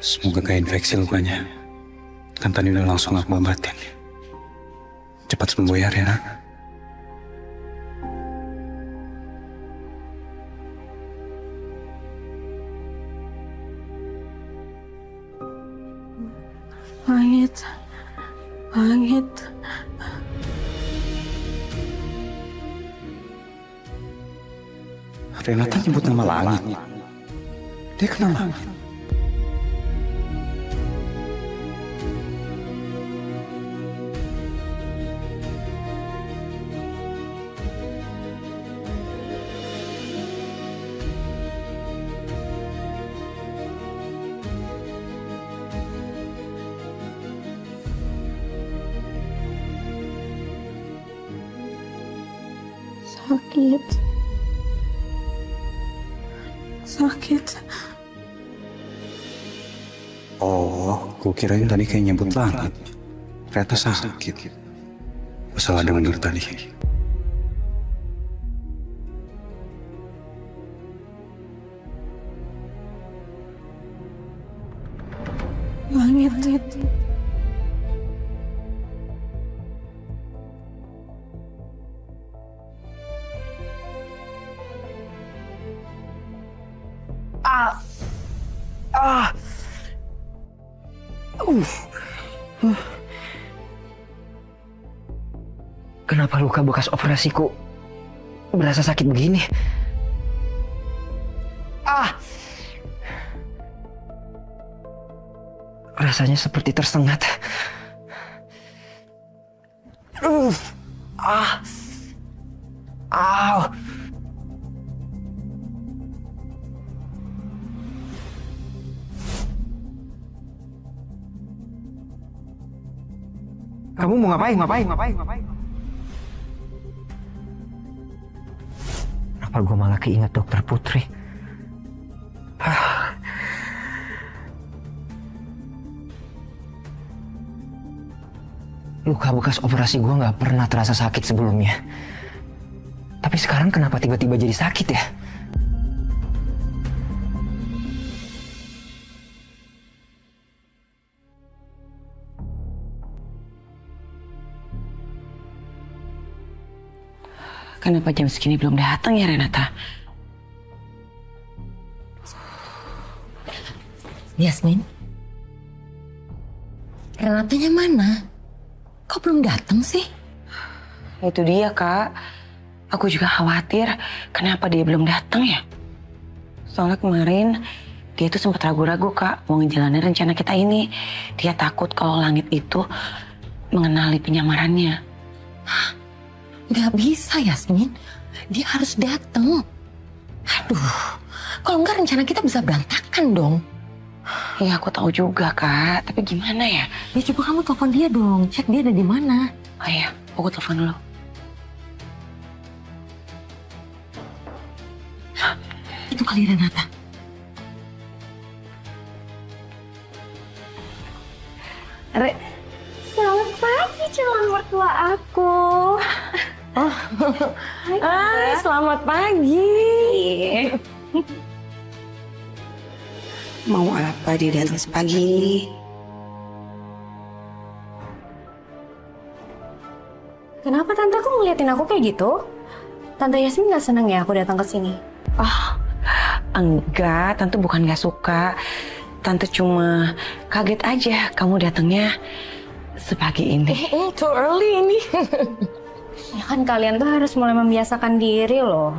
Semoga gak infeksi lukanya. Kan tadi udah langsung aku obatin. Cepat sembuh ya, Rena. Langit. Langit. Renata nyebut nama Langit. Dia kenal Langit. Sakit. Sakit. Oh, gue kirain tadi kayak nyebut Langit. Ternyata sakit. Salah denger tadi. Langit. Kenapa luka bekas operasiku berasa sakit begini? Rasanya seperti tersengat. Kamu mau ngapain? Apa gue malah keinget dokter Putri? Luka bekas operasi gue nggak pernah terasa sakit sebelumnya. Tapi sekarang kenapa tiba-tiba jadi sakit ya? Kenapa jam segini belum datang ya Renata? Yasmin? Renatanya mana? Kok belum datang sih? Itu dia Kak. Aku juga khawatir kenapa dia belum datang ya. Soalnya kemarin dia tuh sempat ragu-ragu Kak mau ngejalanin rencana kita ini. Dia takut kalau Langit itu mengenali penyamarannya. Gak bisa Yasmin, dia harus datang. Aduh, kalau enggak rencana kita bisa berantakan dong. Ya aku tahu juga Kak, tapi gimana ya? Ya coba kamu telepon dia dong, cek dia ada di mana. Oh iya, aku telepon dulu. Itu kali Renata. Selamat pagi calon mertua aku. Hai, selamat pagi. Mau apa dia datang sepagi ini? Kenapa tante kok ngeliatin aku kayak gitu? Tante Yasmin gak seneng ya aku datang ke sini? Enggak, tante bukan gak suka. Tante cuma kaget aja kamu datangnya sepagi ini. Too early ini. Ya kan kalian tuh harus mulai membiasakan diri loh.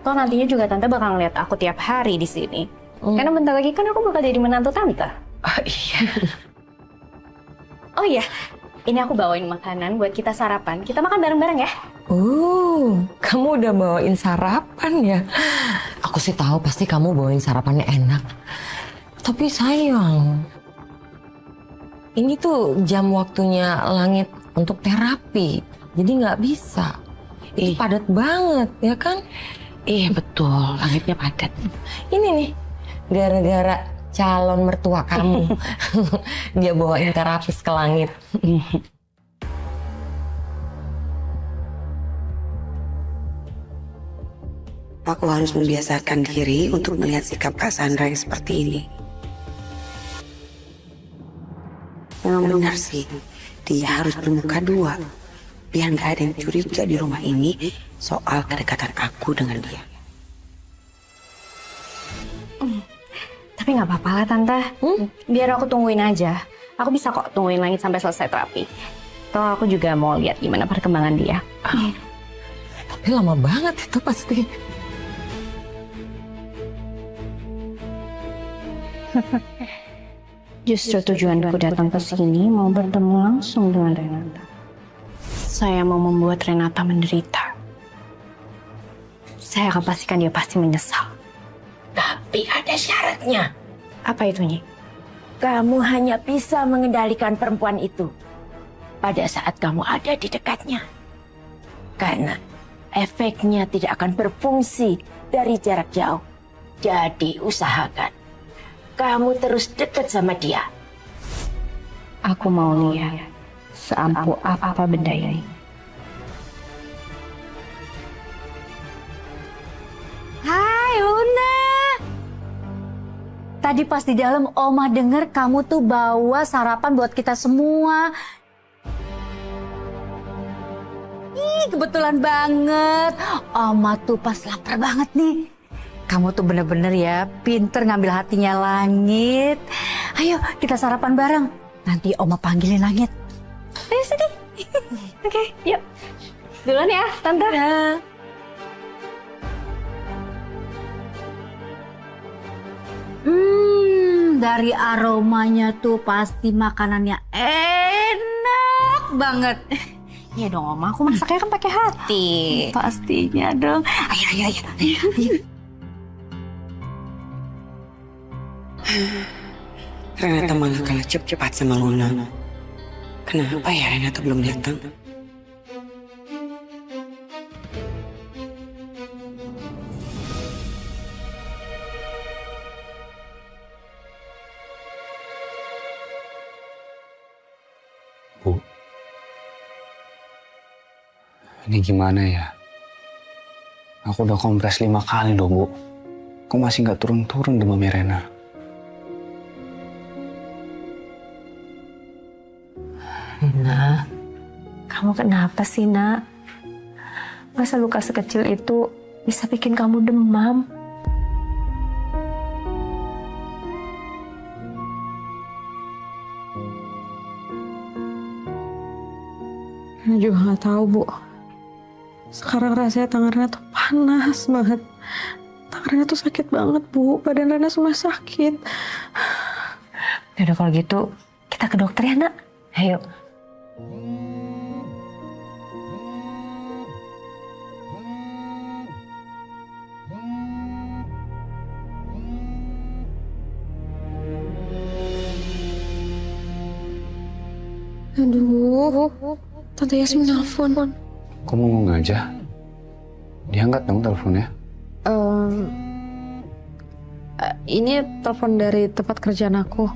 Toh nantinya juga tante bakal ngeliat aku tiap hari di sini. Karena bentar lagi kan aku bakal jadi menantu tante. Oh iya. Oh iya, ini aku bawain makanan buat kita sarapan. Kita makan bareng-bareng ya. Kamu udah bawain sarapan ya? Aku sih tahu pasti kamu bawain sarapannya enak. Tapi sayang, ini tuh jam waktunya Langit untuk terapi. Jadi nggak bisa. Itu padat banget, ya kan? Iya betul, Langitnya padat. Ini nih, gara-gara calon mertua kamu. Dia bawain terapis ke Langit. Aku harus membiasakan diri untuk melihat sikap Kak Sandra yang seperti ini. Memang benar sih, dia harus bermuka dua. Biar gak ada yang curiga di rumah ini soal kedekatan aku dengan dia. Tapi nggak apa-apa lah Tante. Biar aku tungguin aja. Aku bisa kok tungguin Langit sampai selesai terapi. Toh aku juga mau lihat gimana perkembangan dia. Tapi lama banget itu pasti. Justru tujuanku datang ke sini mau bertemu langsung dengan Renata. Saya mau membuat Renata menderita. Saya akan pastikan dia pasti menyesal. Tapi ada syaratnya. Apa itu, Nyi? Kamu hanya bisa mengendalikan perempuan itu pada saat kamu ada di dekatnya. Karena efeknya tidak akan berfungsi dari jarak jauh. Jadi usahakan kamu terus dekat sama dia. Aku mau lihat seampuh apa benda ini. Hai Luna. Tadi pas di dalam Oma denger kamu tuh bawa sarapan buat kita semua. Ih, kebetulan banget. Oma tuh pas lapar banget nih. Kamu tuh bener-bener ya pinter ngambil hatinya Langit. Ayo kita sarapan bareng. Nanti Oma panggilin Langit. Ayo sini. Oke, yuk. Duluan ya, Tante. Ya. Dari aromanya tuh pasti makanannya enak banget. Iya dong, Oma. Aku masaknya kan pakai hati. Pastinya dong. Ayo. Renata malah kalah cepat sama Luna. Kenapa ya Renata belum datang? Bu, ini gimana ya? Aku udah kompres 5 kali loh, Bu. Kok masih nggak turun-turun demamnya Rena? Rena, kamu kenapa sih, Nak? Masa luka sekecil itu bisa bikin kamu demam? Rena juga nggak tahu, Bu. Sekarang rasanya tangan Rena tuh panas banget. Tangan Rena tuh sakit banget, Bu. Badan Rena semua sakit. Yaudah kalau gitu, kita ke dokter ya, Nak. Ayo. Aduh, Tante Yasmin nelfon. Kok mau aja? Diangkat dong teleponnya. Ini telepon dari tempat kerjaan aku.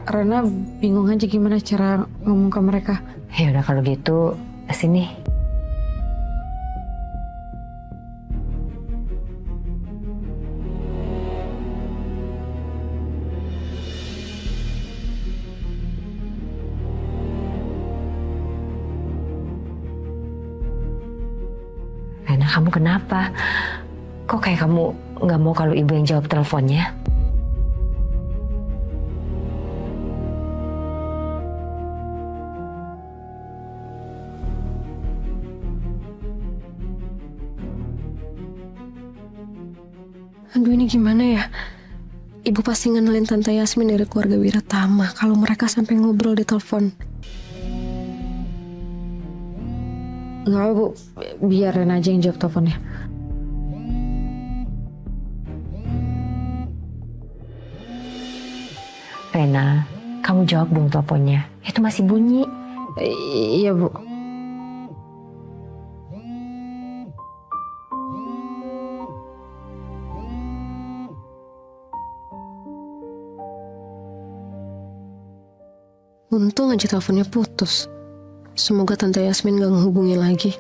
Rena bingung aja gimana cara ngomong ke mereka. Ya udah kalau gitu, kesini. Rena, kamu kenapa? Kok kayak kamu nggak mau kalau ibu yang jawab teleponnya? Aduh, ini gimana ya? Ibu pasti ngenalin Tante Yasmin dari keluarga Wiratama kalau mereka sampai ngobrol di telepon. Nggak apa, Bu. Biar Rena aja yang jawab teleponnya. Rena, kamu jawab dong teleponnya. Itu masih bunyi. Iya, Bu. Untung aja teleponnya putus. Semoga Tante Yasmin gak menghubungi lagi.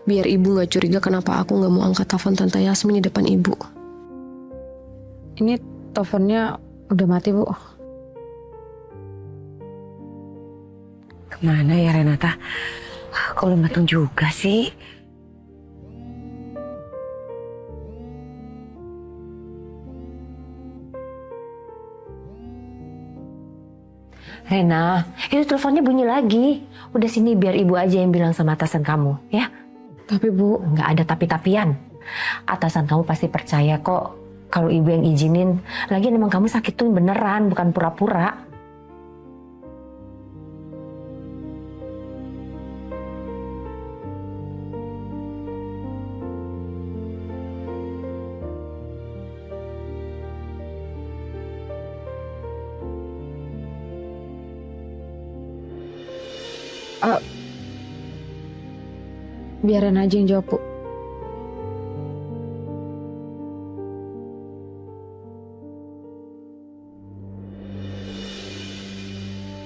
Biar ibu gak curiga kenapa aku gak mau angkat telepon Tante Yasmin di depan ibu. Ini teleponnya Udah mati, Bu. Kemana ya Renata? Kok belum datang juga sih? Rena, itu teleponnya bunyi lagi. Udah sini biar ibu aja yang bilang sama atasan kamu, ya. Tapi Bu, Nggak ada tapi-tapian. Atasan kamu pasti percaya kok kalau ibu yang izinin. Lagian emang kamu sakit tuh beneran, bukan pura-pura. biarin aja yang jawab, Bu.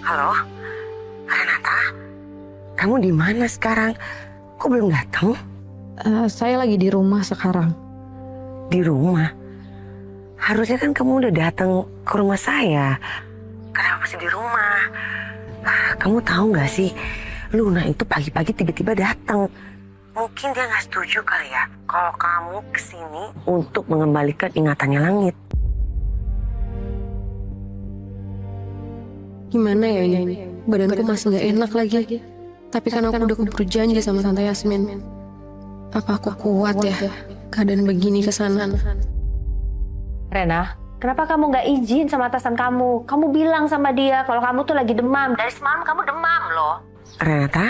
Halo, Renata, kamu di mana sekarang? Kok belum datang? Saya lagi di rumah sekarang. Di rumah? Harusnya kan kamu udah datang ke rumah saya. Kenapa masih di rumah? Kamu tahu nggak sih, Luna itu pagi-pagi tiba-tiba datang. Mungkin dia nggak setuju kali ya kalau kamu kesini untuk mengembalikan ingatannya Langit. Gimana ya ini? Badanku masih gak enak lagi. Tapi kan aku udah keburu janji sama Tante Yasmin. Apa aku kuat ya keadaan begini ke sana? Rena, kenapa kamu nggak izin sama atasan kamu? Kamu bilang sama dia kalau kamu tuh lagi demam. Dari semalam kamu demam loh. Renata,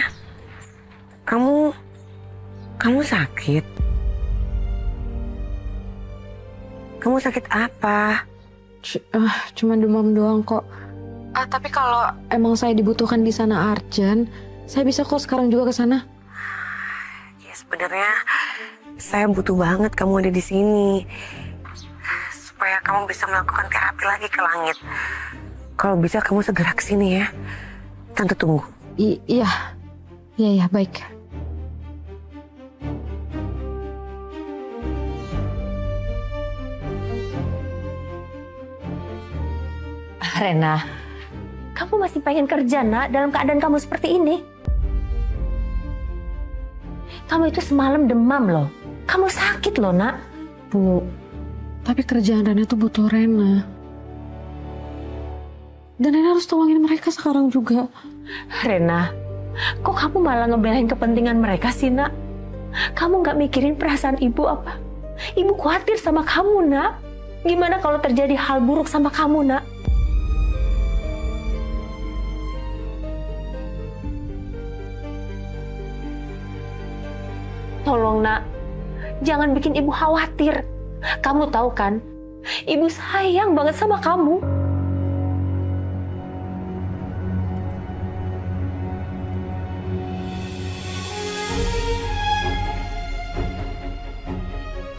kamu sakit? Kamu sakit apa? Cuma demam doang kok. Tapi kalau emang saya dibutuhkan di sana urgent, saya bisa kok sekarang juga ke sana. Ya sebenarnya saya butuh banget kamu ada di sini supaya kamu bisa melakukan terapi lagi ke Langit. Kalau bisa kamu segera ke sini ya. Tante tunggu. Iya, baik. Rena, kamu masih pengen kerja, Nak, dalam keadaan kamu seperti ini? Kamu itu semalam demam loh. Kamu sakit loh, Nak. Bu, tapi kerjaan Rena tuh butuh Rena. Dan Rena harus tolongin mereka sekarang juga. Rena, kok kamu malah ngebelain kepentingan mereka sih, Nak? Kamu gak mikirin perasaan ibu apa? Ibu khawatir sama kamu, Nak. Gimana kalau terjadi hal buruk sama kamu, Nak? Tolong, Nak. Jangan bikin ibu khawatir. Kamu tahu kan, ibu sayang banget sama kamu.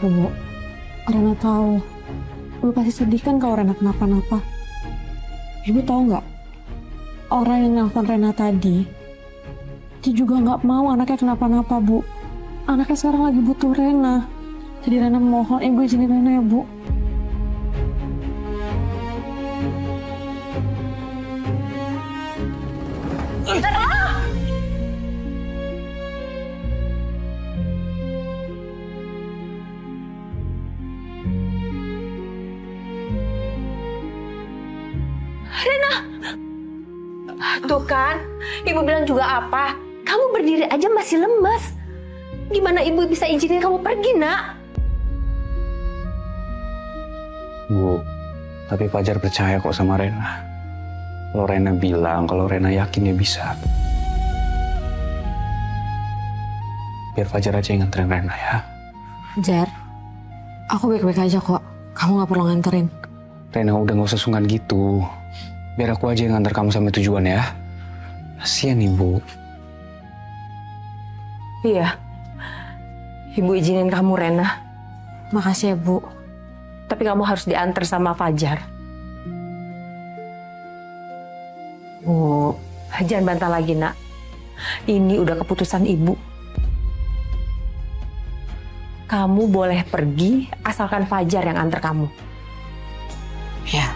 Bu, Rena tahu. Ibu pasti sedih kan kalau Rena kenapa-napa. Ibu tahu nggak? Orang yang nelfon Rena tadi, dia juga nggak mau anaknya kenapa-napa, Bu. Anaknya sekarang lagi butuh Rena. Jadi Rena mohon ibu izinin Rena ya, Bu. Rena! Tuh kan, ibu bilang juga apa? Kamu berdiri aja masih lemas. Gimana ibu bisa izinin kamu pergi, Nak? Bu, tapi Fajar percaya kok sama Rena. Kalau Rena bilang, kalau Rena yakin dia bisa. Biar Fajar aja yang nganterin Rena ya. Jar, aku baik-baik aja kok. Kamu gak perlu nganterin. Rena udah gak usah sungkan gitu. Biar aku aja yang nganter kamu sampai tujuan ya. Kasian ibu. Iya. Ibu izinin kamu, Rena. Makasih ya, Bu. Tapi kamu harus diantar sama Fajar. Bu, jangan bantah lagi, Nak. Ini udah keputusan ibu. Kamu boleh pergi asalkan Fajar yang antar kamu. Ya,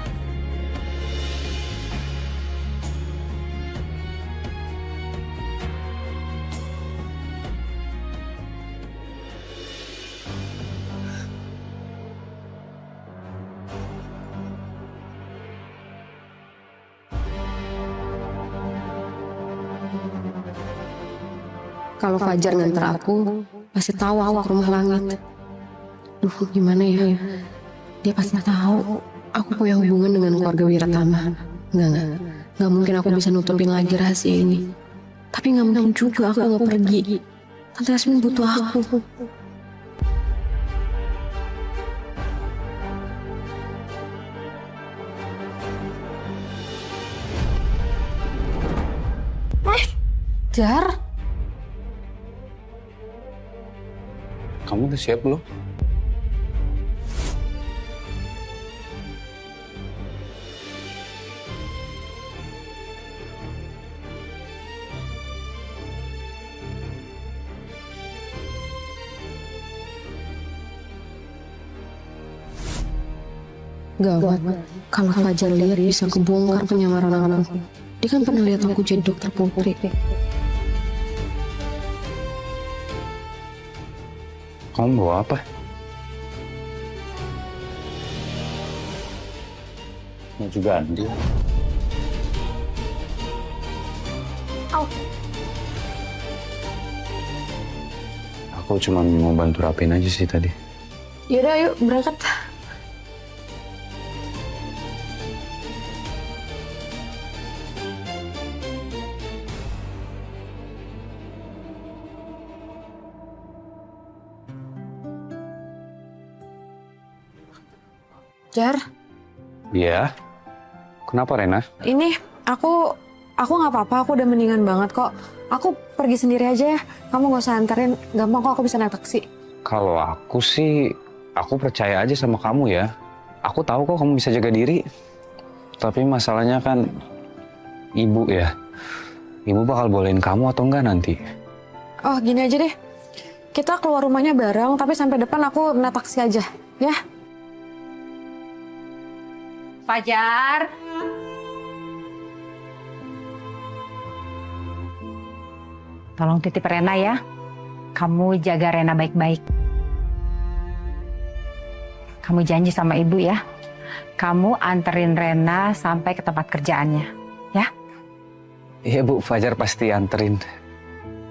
kalau Fajar nganter aku, pasti tahu aku ke rumah Langit. Duh, gimana ya? Dia pasti tahu aku punya hubungan dengan keluarga Wiratama. Nggak mungkin aku bisa nutupin lagi rahasia ini. Tapi nggak mungkin juga aku nggak pergi. Tante Yasmin butuh aku. Jar, Kamu udah siap belum? gawat. Kalau Fajar lihat bisa kebongkar penyamaran aku. Dia kan pernah lihat aku jadi dokter Putri. Kamu bawa apa? Baju ganti. Aku cuma mau bantu rapiin aja sih tadi. Yaudah, ayo berangkat. Jar, Iya. Kenapa Rena? ini aku nggak apa-apa, aku udah mendingan banget kok. Aku pergi sendiri aja ya. Kamu nggak usah anterin, gampang kok, aku bisa naik taksi. Kalau aku sih, aku percaya aja sama kamu ya. Aku tahu kok kamu bisa jaga diri. Tapi masalahnya kan ibu ya. Ibu bakal bolehin kamu atau enggak nanti? Oh, gini aja deh. Kita keluar rumahnya bareng, tapi sampai depan aku naik taksi aja, ya? Fajar. Tolong titip Rena ya. Kamu jaga Rena baik-baik. Kamu janji sama ibu ya. Kamu anterin Rena sampai ke tempat kerjaannya. Ya? Iya Bu, Fajar pasti anterin.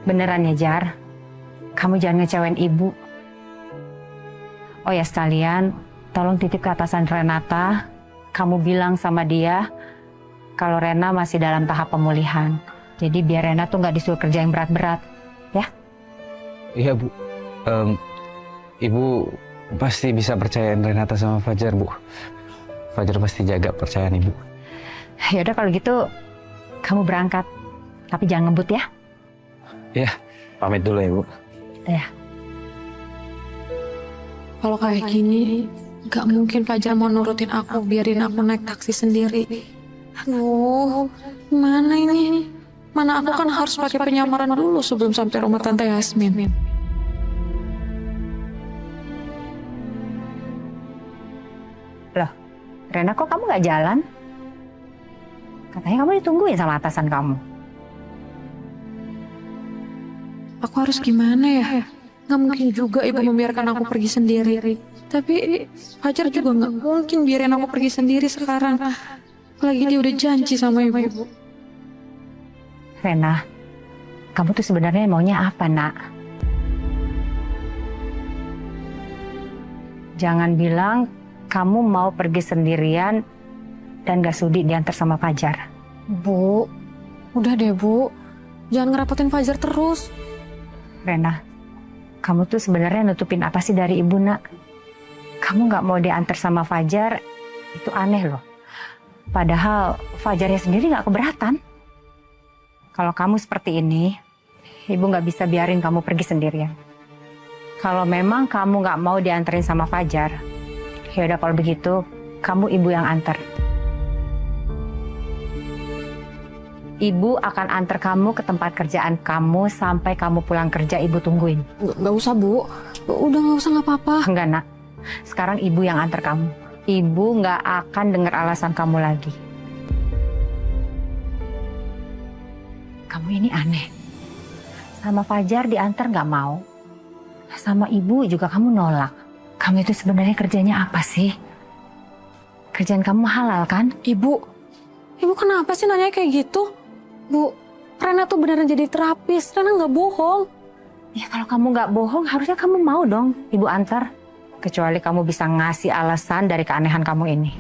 Beneran ya Jar. Kamu jangan ngecewain ibu. Oh ya sekalian, tolong titip ke atasan Renata. Kamu bilang sama dia kalau Rena masih dalam tahap pemulihan. Jadi biar Rena tuh nggak disuruh kerja yang berat-berat, ya? Iya Bu. Ibu pasti bisa percayain Renata sama Fajar Bu. Fajar pasti jaga percayaan Ibu. Ya udah kalau gitu kamu berangkat, tapi jangan ngebut ya. Iya, pamit dulu ya Bu. Ya. Kalau kayak gini, gak mungkin Fajar mau nurutin aku, biarin aku naik taksi sendiri. Aduh, mana ini? Mana aku kan harus pakai penyamaran dulu sebelum sampai rumah Tante Yasmin. Loh, Rena kok kamu nggak jalan? Katanya kamu ditungguin sama atasan kamu. Aku harus gimana ya? Gak mungkin juga ibu membiarkan aku pergi sendiri. Tapi Fajar juga gak mungkin biarin aku pergi sendiri sekarang. Apalagi dia udah janji sama ibu. Rena, kamu tuh sebenarnya maunya apa, Nak? Jangan bilang kamu mau pergi sendirian dan gak sudi diantar sama Fajar. Bu, udah deh Bu. Jangan ngerepotin Fajar terus. Rena, kamu tuh sebenarnya nutupin apa sih dari ibu, Nak? Kamu gak mau diantar sama Fajar, itu aneh loh. Padahal Fajarnya sendiri gak keberatan. Kalau kamu seperti ini, ibu gak bisa biarin kamu pergi sendirian. Kalau memang kamu gak mau dianterin sama Fajar, ya udah kalau begitu, kamu ibu yang antar. Ibu akan antar kamu ke tempat kerjaan kamu sampai kamu pulang kerja, ibu tungguin. Gak usah Bu, udah gak usah, gak apa-apa. Enggak Nak, sekarang ibu yang antar kamu. Ibu gak akan dengar alasan kamu lagi. Kamu ini aneh. Sama Fajar diantar gak mau. Sama ibu juga kamu nolak. Kamu itu sebenarnya kerjanya apa sih? Kerjaan kamu halal kan? Ibu kenapa sih nanya kayak gitu? Bu, Rena tuh beneran jadi terapis. Rena gak bohong. Ya kalau kamu nggak bohong, harusnya kamu mau dong ibu antar. Kecuali kamu bisa ngasih alasan dari keanehan kamu ini.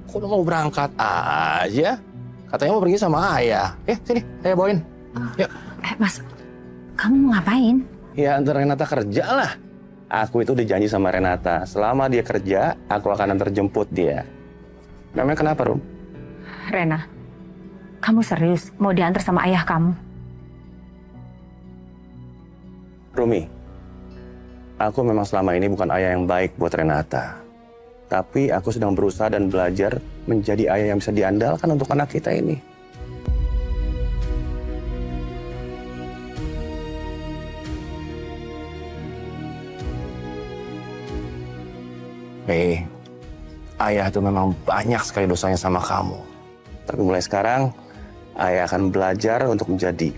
Kok udah mau berangkat aja? Katanya mau pergi sama ayah. Sini, saya bawain. Yuk. Mas, kamu mau ngapain? Ya antar Renata kerja lah. Aku itu udah janji sama Renata. Selama dia kerja, aku akan antar jemput dia. Memang kenapa, Rum? Rena, kamu serius mau diantar sama ayah kamu? Rumi, aku memang selama ini bukan ayah yang baik buat Renata. Tapi aku sedang berusaha dan belajar menjadi ayah yang bisa diandalkan untuk anak kita ini. Ayah itu memang banyak sekali dosanya sama kamu. Tapi mulai sekarang, ayah akan belajar untuk menjadi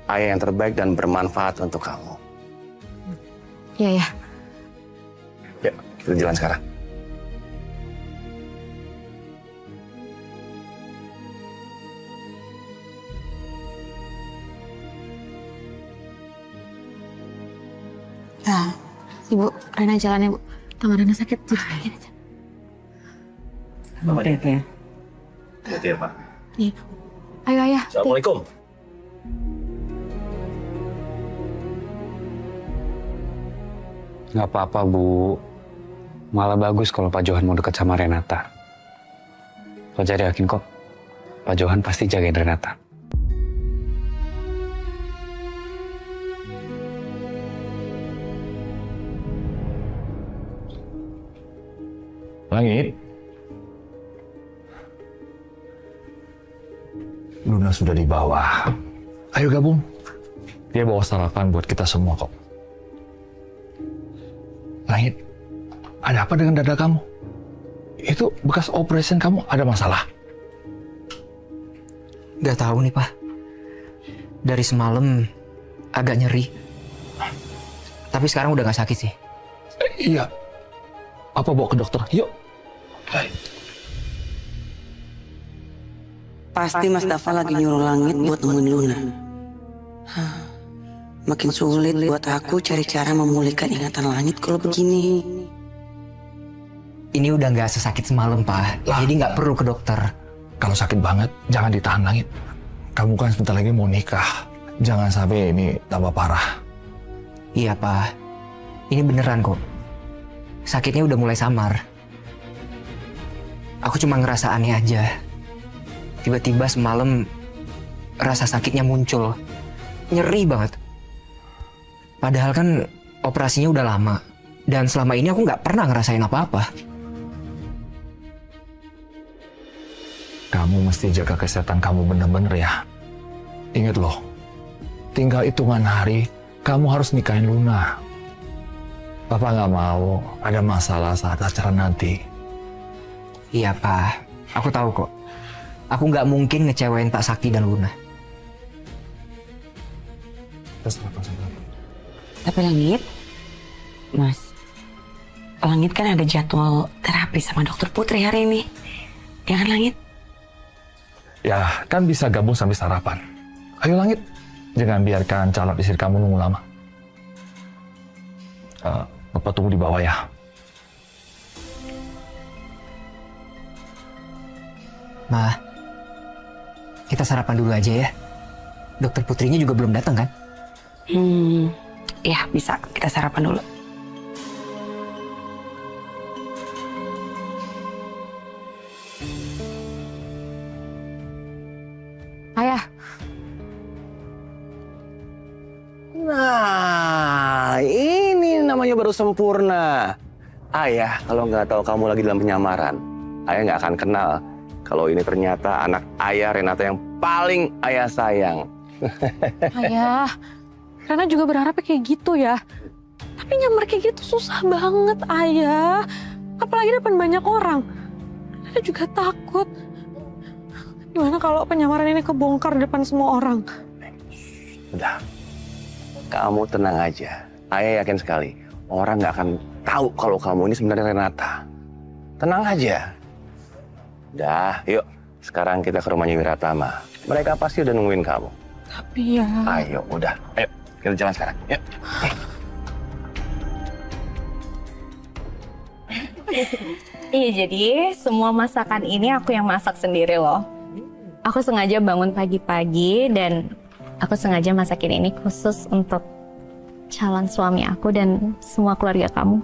ayah yang terbaik dan bermanfaat untuk kamu. Iya, ya. Yuk, kita jalan sekarang. Nah, Ibu, Rena jalan ya, Bu. Tangan Rena sakit, jalan aja. Hati-hati ya. Hati-hati ya, Pak. Iya. Ayo, Ayah. Assalamualaikum. Nggak apa-apa, Bu. Malah bagus kalau Pak Johan mau dekat sama Renata. Fajar yakin kok, Pak Johan pasti jagain Renata. Langit. Luna sudah di bawah. Ayo gabung. Dia bawa sarapan buat kita semua kok. Langit, ada apa dengan dada kamu? Itu bekas operation kamu ada masalah? Gak tahu nih, Pak. Dari semalam agak nyeri. Tapi sekarang udah gak sakit sih. Iya. Apa bawa ke dokter? Yuk. Pasti Mas Dafa lagi nyuruh Langit buat nemuin Luna. Makin sulit buat aku cari cara memulihkan ingatan Langit kalau begini. Ini udah gak sesakit semalam, Pak. Jadi gak perlu ke dokter. Kalau sakit banget, jangan ditahan, Langit. Kamu kan sebentar lagi mau nikah. Jangan sampai ini tambah parah. Iya, Pak. Ini beneran kok. Sakitnya udah mulai samar. Aku cuma ngerasa aneh aja. Tiba-tiba semalam rasa sakitnya muncul. Nyeri banget. Padahal kan operasinya udah lama. Dan selama ini aku nggak pernah ngerasain apa-apa. Kamu mesti jaga kesehatan kamu bener-bener ya. Ingat loh, tinggal hitungan hari, kamu harus nikahin Luna. Papa nggak mau ada masalah saat acara nanti. Iya, Pak. Aku tahu kok. Aku nggak mungkin ngecewain Pak Sakti dan Luna. Tapi Langit, Mas, Langit kan ada jadwal terapi sama dokter Putri hari ini. Ya kan, Langit? Ya, kan bisa gabung sambil sarapan. Ayo Langit, jangan biarkan calon istri kamu nunggu lama. Bapak tunggu di bawah ya. Ma, kita sarapan dulu aja ya. Dokter Putrinya juga belum datang kan? Ya bisa, kita sarapan dulu. Ayah. Nah, ini namanya baru sempurna. Ayah, kalau nggak tahu kamu lagi dalam penyamaran, ayah nggak akan kenal kalau ini ternyata anak ayah Renata yang paling ayah sayang. Ayah, Rena juga berharap kayak gitu ya. Tapi nyamar kayak gitu susah banget, Ayah. Apalagi depan banyak orang. Rena juga takut. Gimana kalau penyamaran ini kebongkar depan semua orang? Udah, kamu tenang aja. Ayah yakin sekali, orang nggak akan tahu kalau kamu ini sebenarnya Renata. Tenang aja. Udah, yuk Sekarang kita ke rumahnya Wiratama. Mereka pasti udah nungguin kamu. Tapi ya... Ayo, udah. Ayo, kita jalan sekarang. Yuk. Iya, jadi semua masakan ini aku yang masak sendiri loh. Aku sengaja bangun pagi-pagi dan aku sengaja masakin ini khusus untuk calon suami aku dan semua keluarga kamu.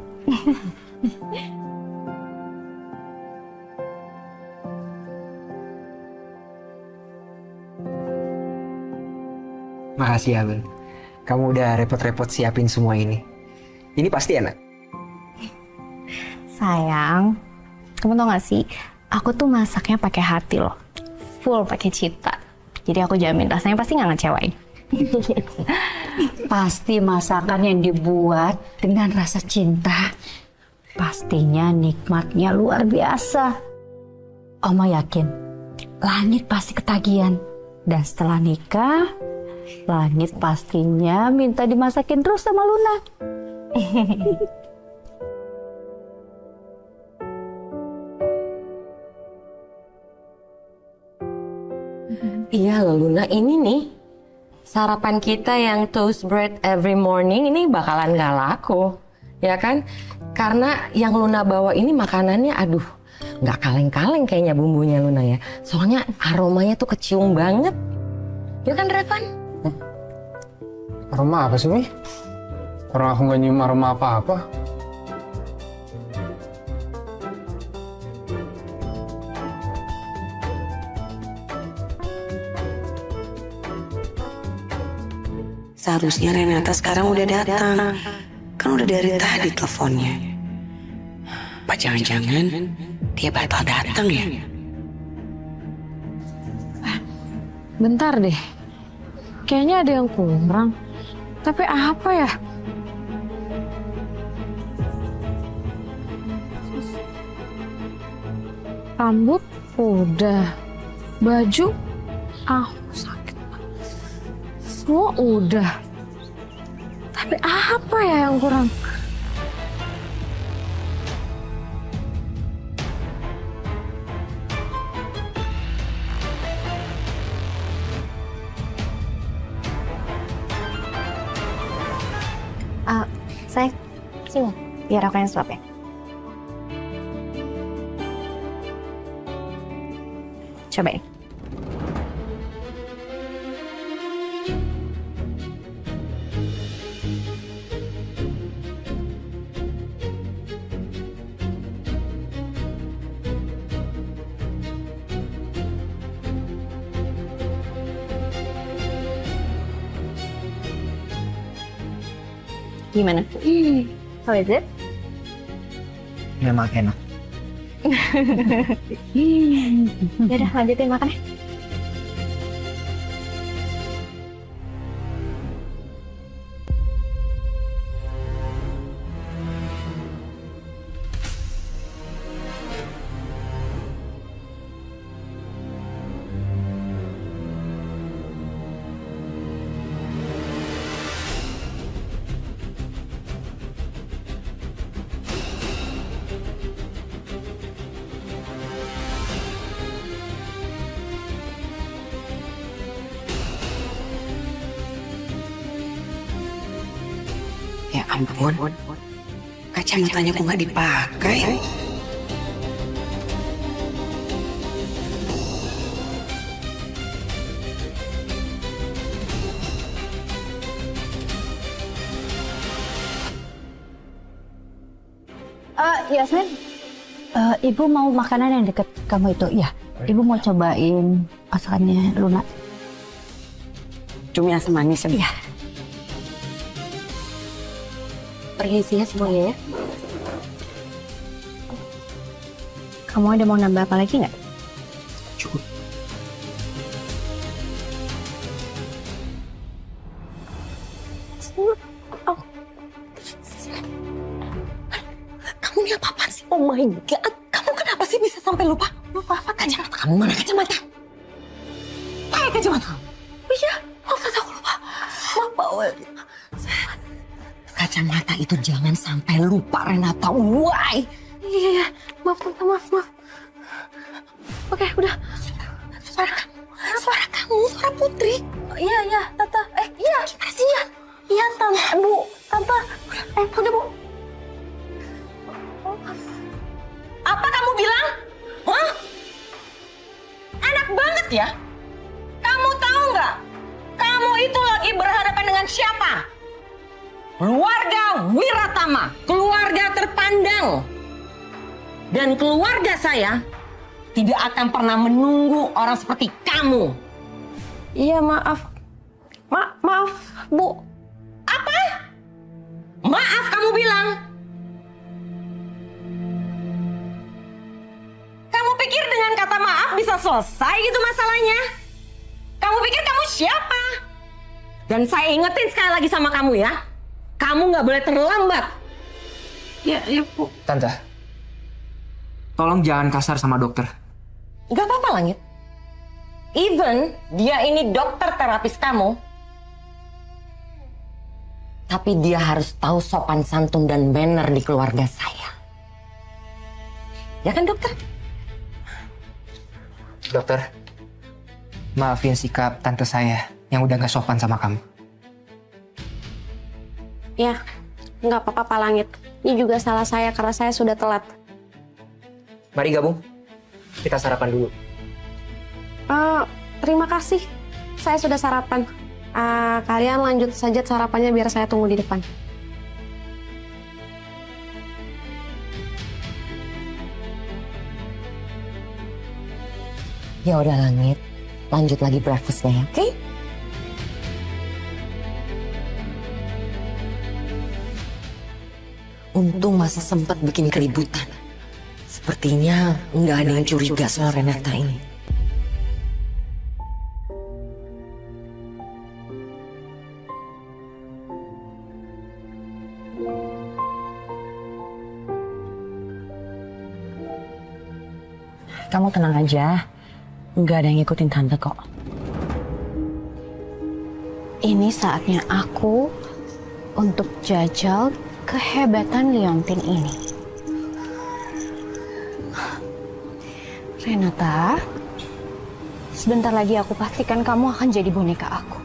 Makasih ya, Bun. Kamu udah repot-repot siapin semua ini. Ini pasti enak. Sayang, kamu tau gak sih, aku tuh masaknya pakai hati loh, full pakai cinta. Jadi aku jamin rasanya pasti nggak ngecewain. Pasti masakan yang dibuat dengan rasa cinta. Pastinya nikmatnya luar biasa. Oma yakin, Langit pasti ketagihan. Dan setelah nikah, Langit pastinya minta dimasakin terus sama Luna. Iya loh Luna, ini nih sarapan kita yang toast bread every morning ini bakalan gak laku, ya kan? Karena yang Luna bawa ini makanannya aduh gak kaleng-kaleng kayaknya bumbunya Luna ya. Soalnya aromanya tuh kecium banget, ya kan Revan? Aroma apa sih Mi? Orang aku gak nyium aroma apa-apa. Seharusnya Renata sekarang udah datang. Kan udah dari tadi teleponnya. Apa jangan-jangan dia batal datang ya? Bentar deh. Kayaknya ada yang kurang. Tapi apa ya? Rambut udah. Baju sakit. Semua udah. Tapi apa ya yang kurang? Saya sini, biar aku yang suap ya. Cobain. Gimana? How is it? Memang enak. Yaudah, lanjutin makan ya. Ya ampun, kacamatanya kok nggak dipakai? Yasmin, Ibu mau makanan yang deket kamu itu, ya? Ibu mau cobain masakannya Luna. Cumi asam manis ya? Iya. Permisinya semuanya ya. Kamu ada mau nambah apa lagi nggak? Cukup. Kamu ini apa-apaan sih? Oh my god, kamu kenapa sih bisa sampai lupa? Lupa apa? Kacamata kamu mana kacamata? Pakai kacamata. Oh iya, waktu aku lupa. Maaf Pak. Kacamata itu jangan sampai lupa Renata. Why? Iya, maaf. Oke, udah. Suara kamu, suara Putri. Iya, Tante. Iya. Gimana sih ya? Iya, Tante. Bu, Tante. Udah, Bu. Apa kamu bilang? Hah? Enak banget ya? Kamu tahu nggak? Kamu itu lagi berhadapan dengan siapa? Keluarga Wiratama, keluarga terpandang. Dan keluarga saya tidak akan pernah menunggu orang seperti kamu. Iya, maaf. Maaf, Bu. Apa? Maaf kamu bilang? Kamu pikir dengan kata maaf bisa selesai gitu masalahnya? Kamu pikir kamu siapa? Dan saya ingetin sekali lagi sama kamu ya. Kamu nggak boleh terlambat. Ya, Bu. Tante, tolong jangan kasar sama dokter. Gak apa-apa, Langit. Even dia ini dokter terapis kamu, tapi dia harus tahu sopan santun dan manner di keluarga saya. Ya kan, dokter? Dokter, maafin sikap tante saya yang udah gak sopan sama kamu. Ya, nggak apa-apa, Pak Langit. Ini juga salah saya karena saya sudah telat. Mari gabung, kita sarapan dulu. Terima kasih. Saya sudah sarapan. Kalian lanjut saja sarapannya biar saya tunggu di depan. Ya udah, Langit. Lanjut lagi breakfastnya, oke? Untung masih sempat bikin keributan. Sepertinya nggak ada yang curiga soal Renata ini. Kamu tenang aja, nggak ada yang ngikutin tante kok. Ini saatnya aku untuk jajal kehebatan Liontin ini. Renata, sebentar lagi aku pastikan kamu akan jadi boneka aku.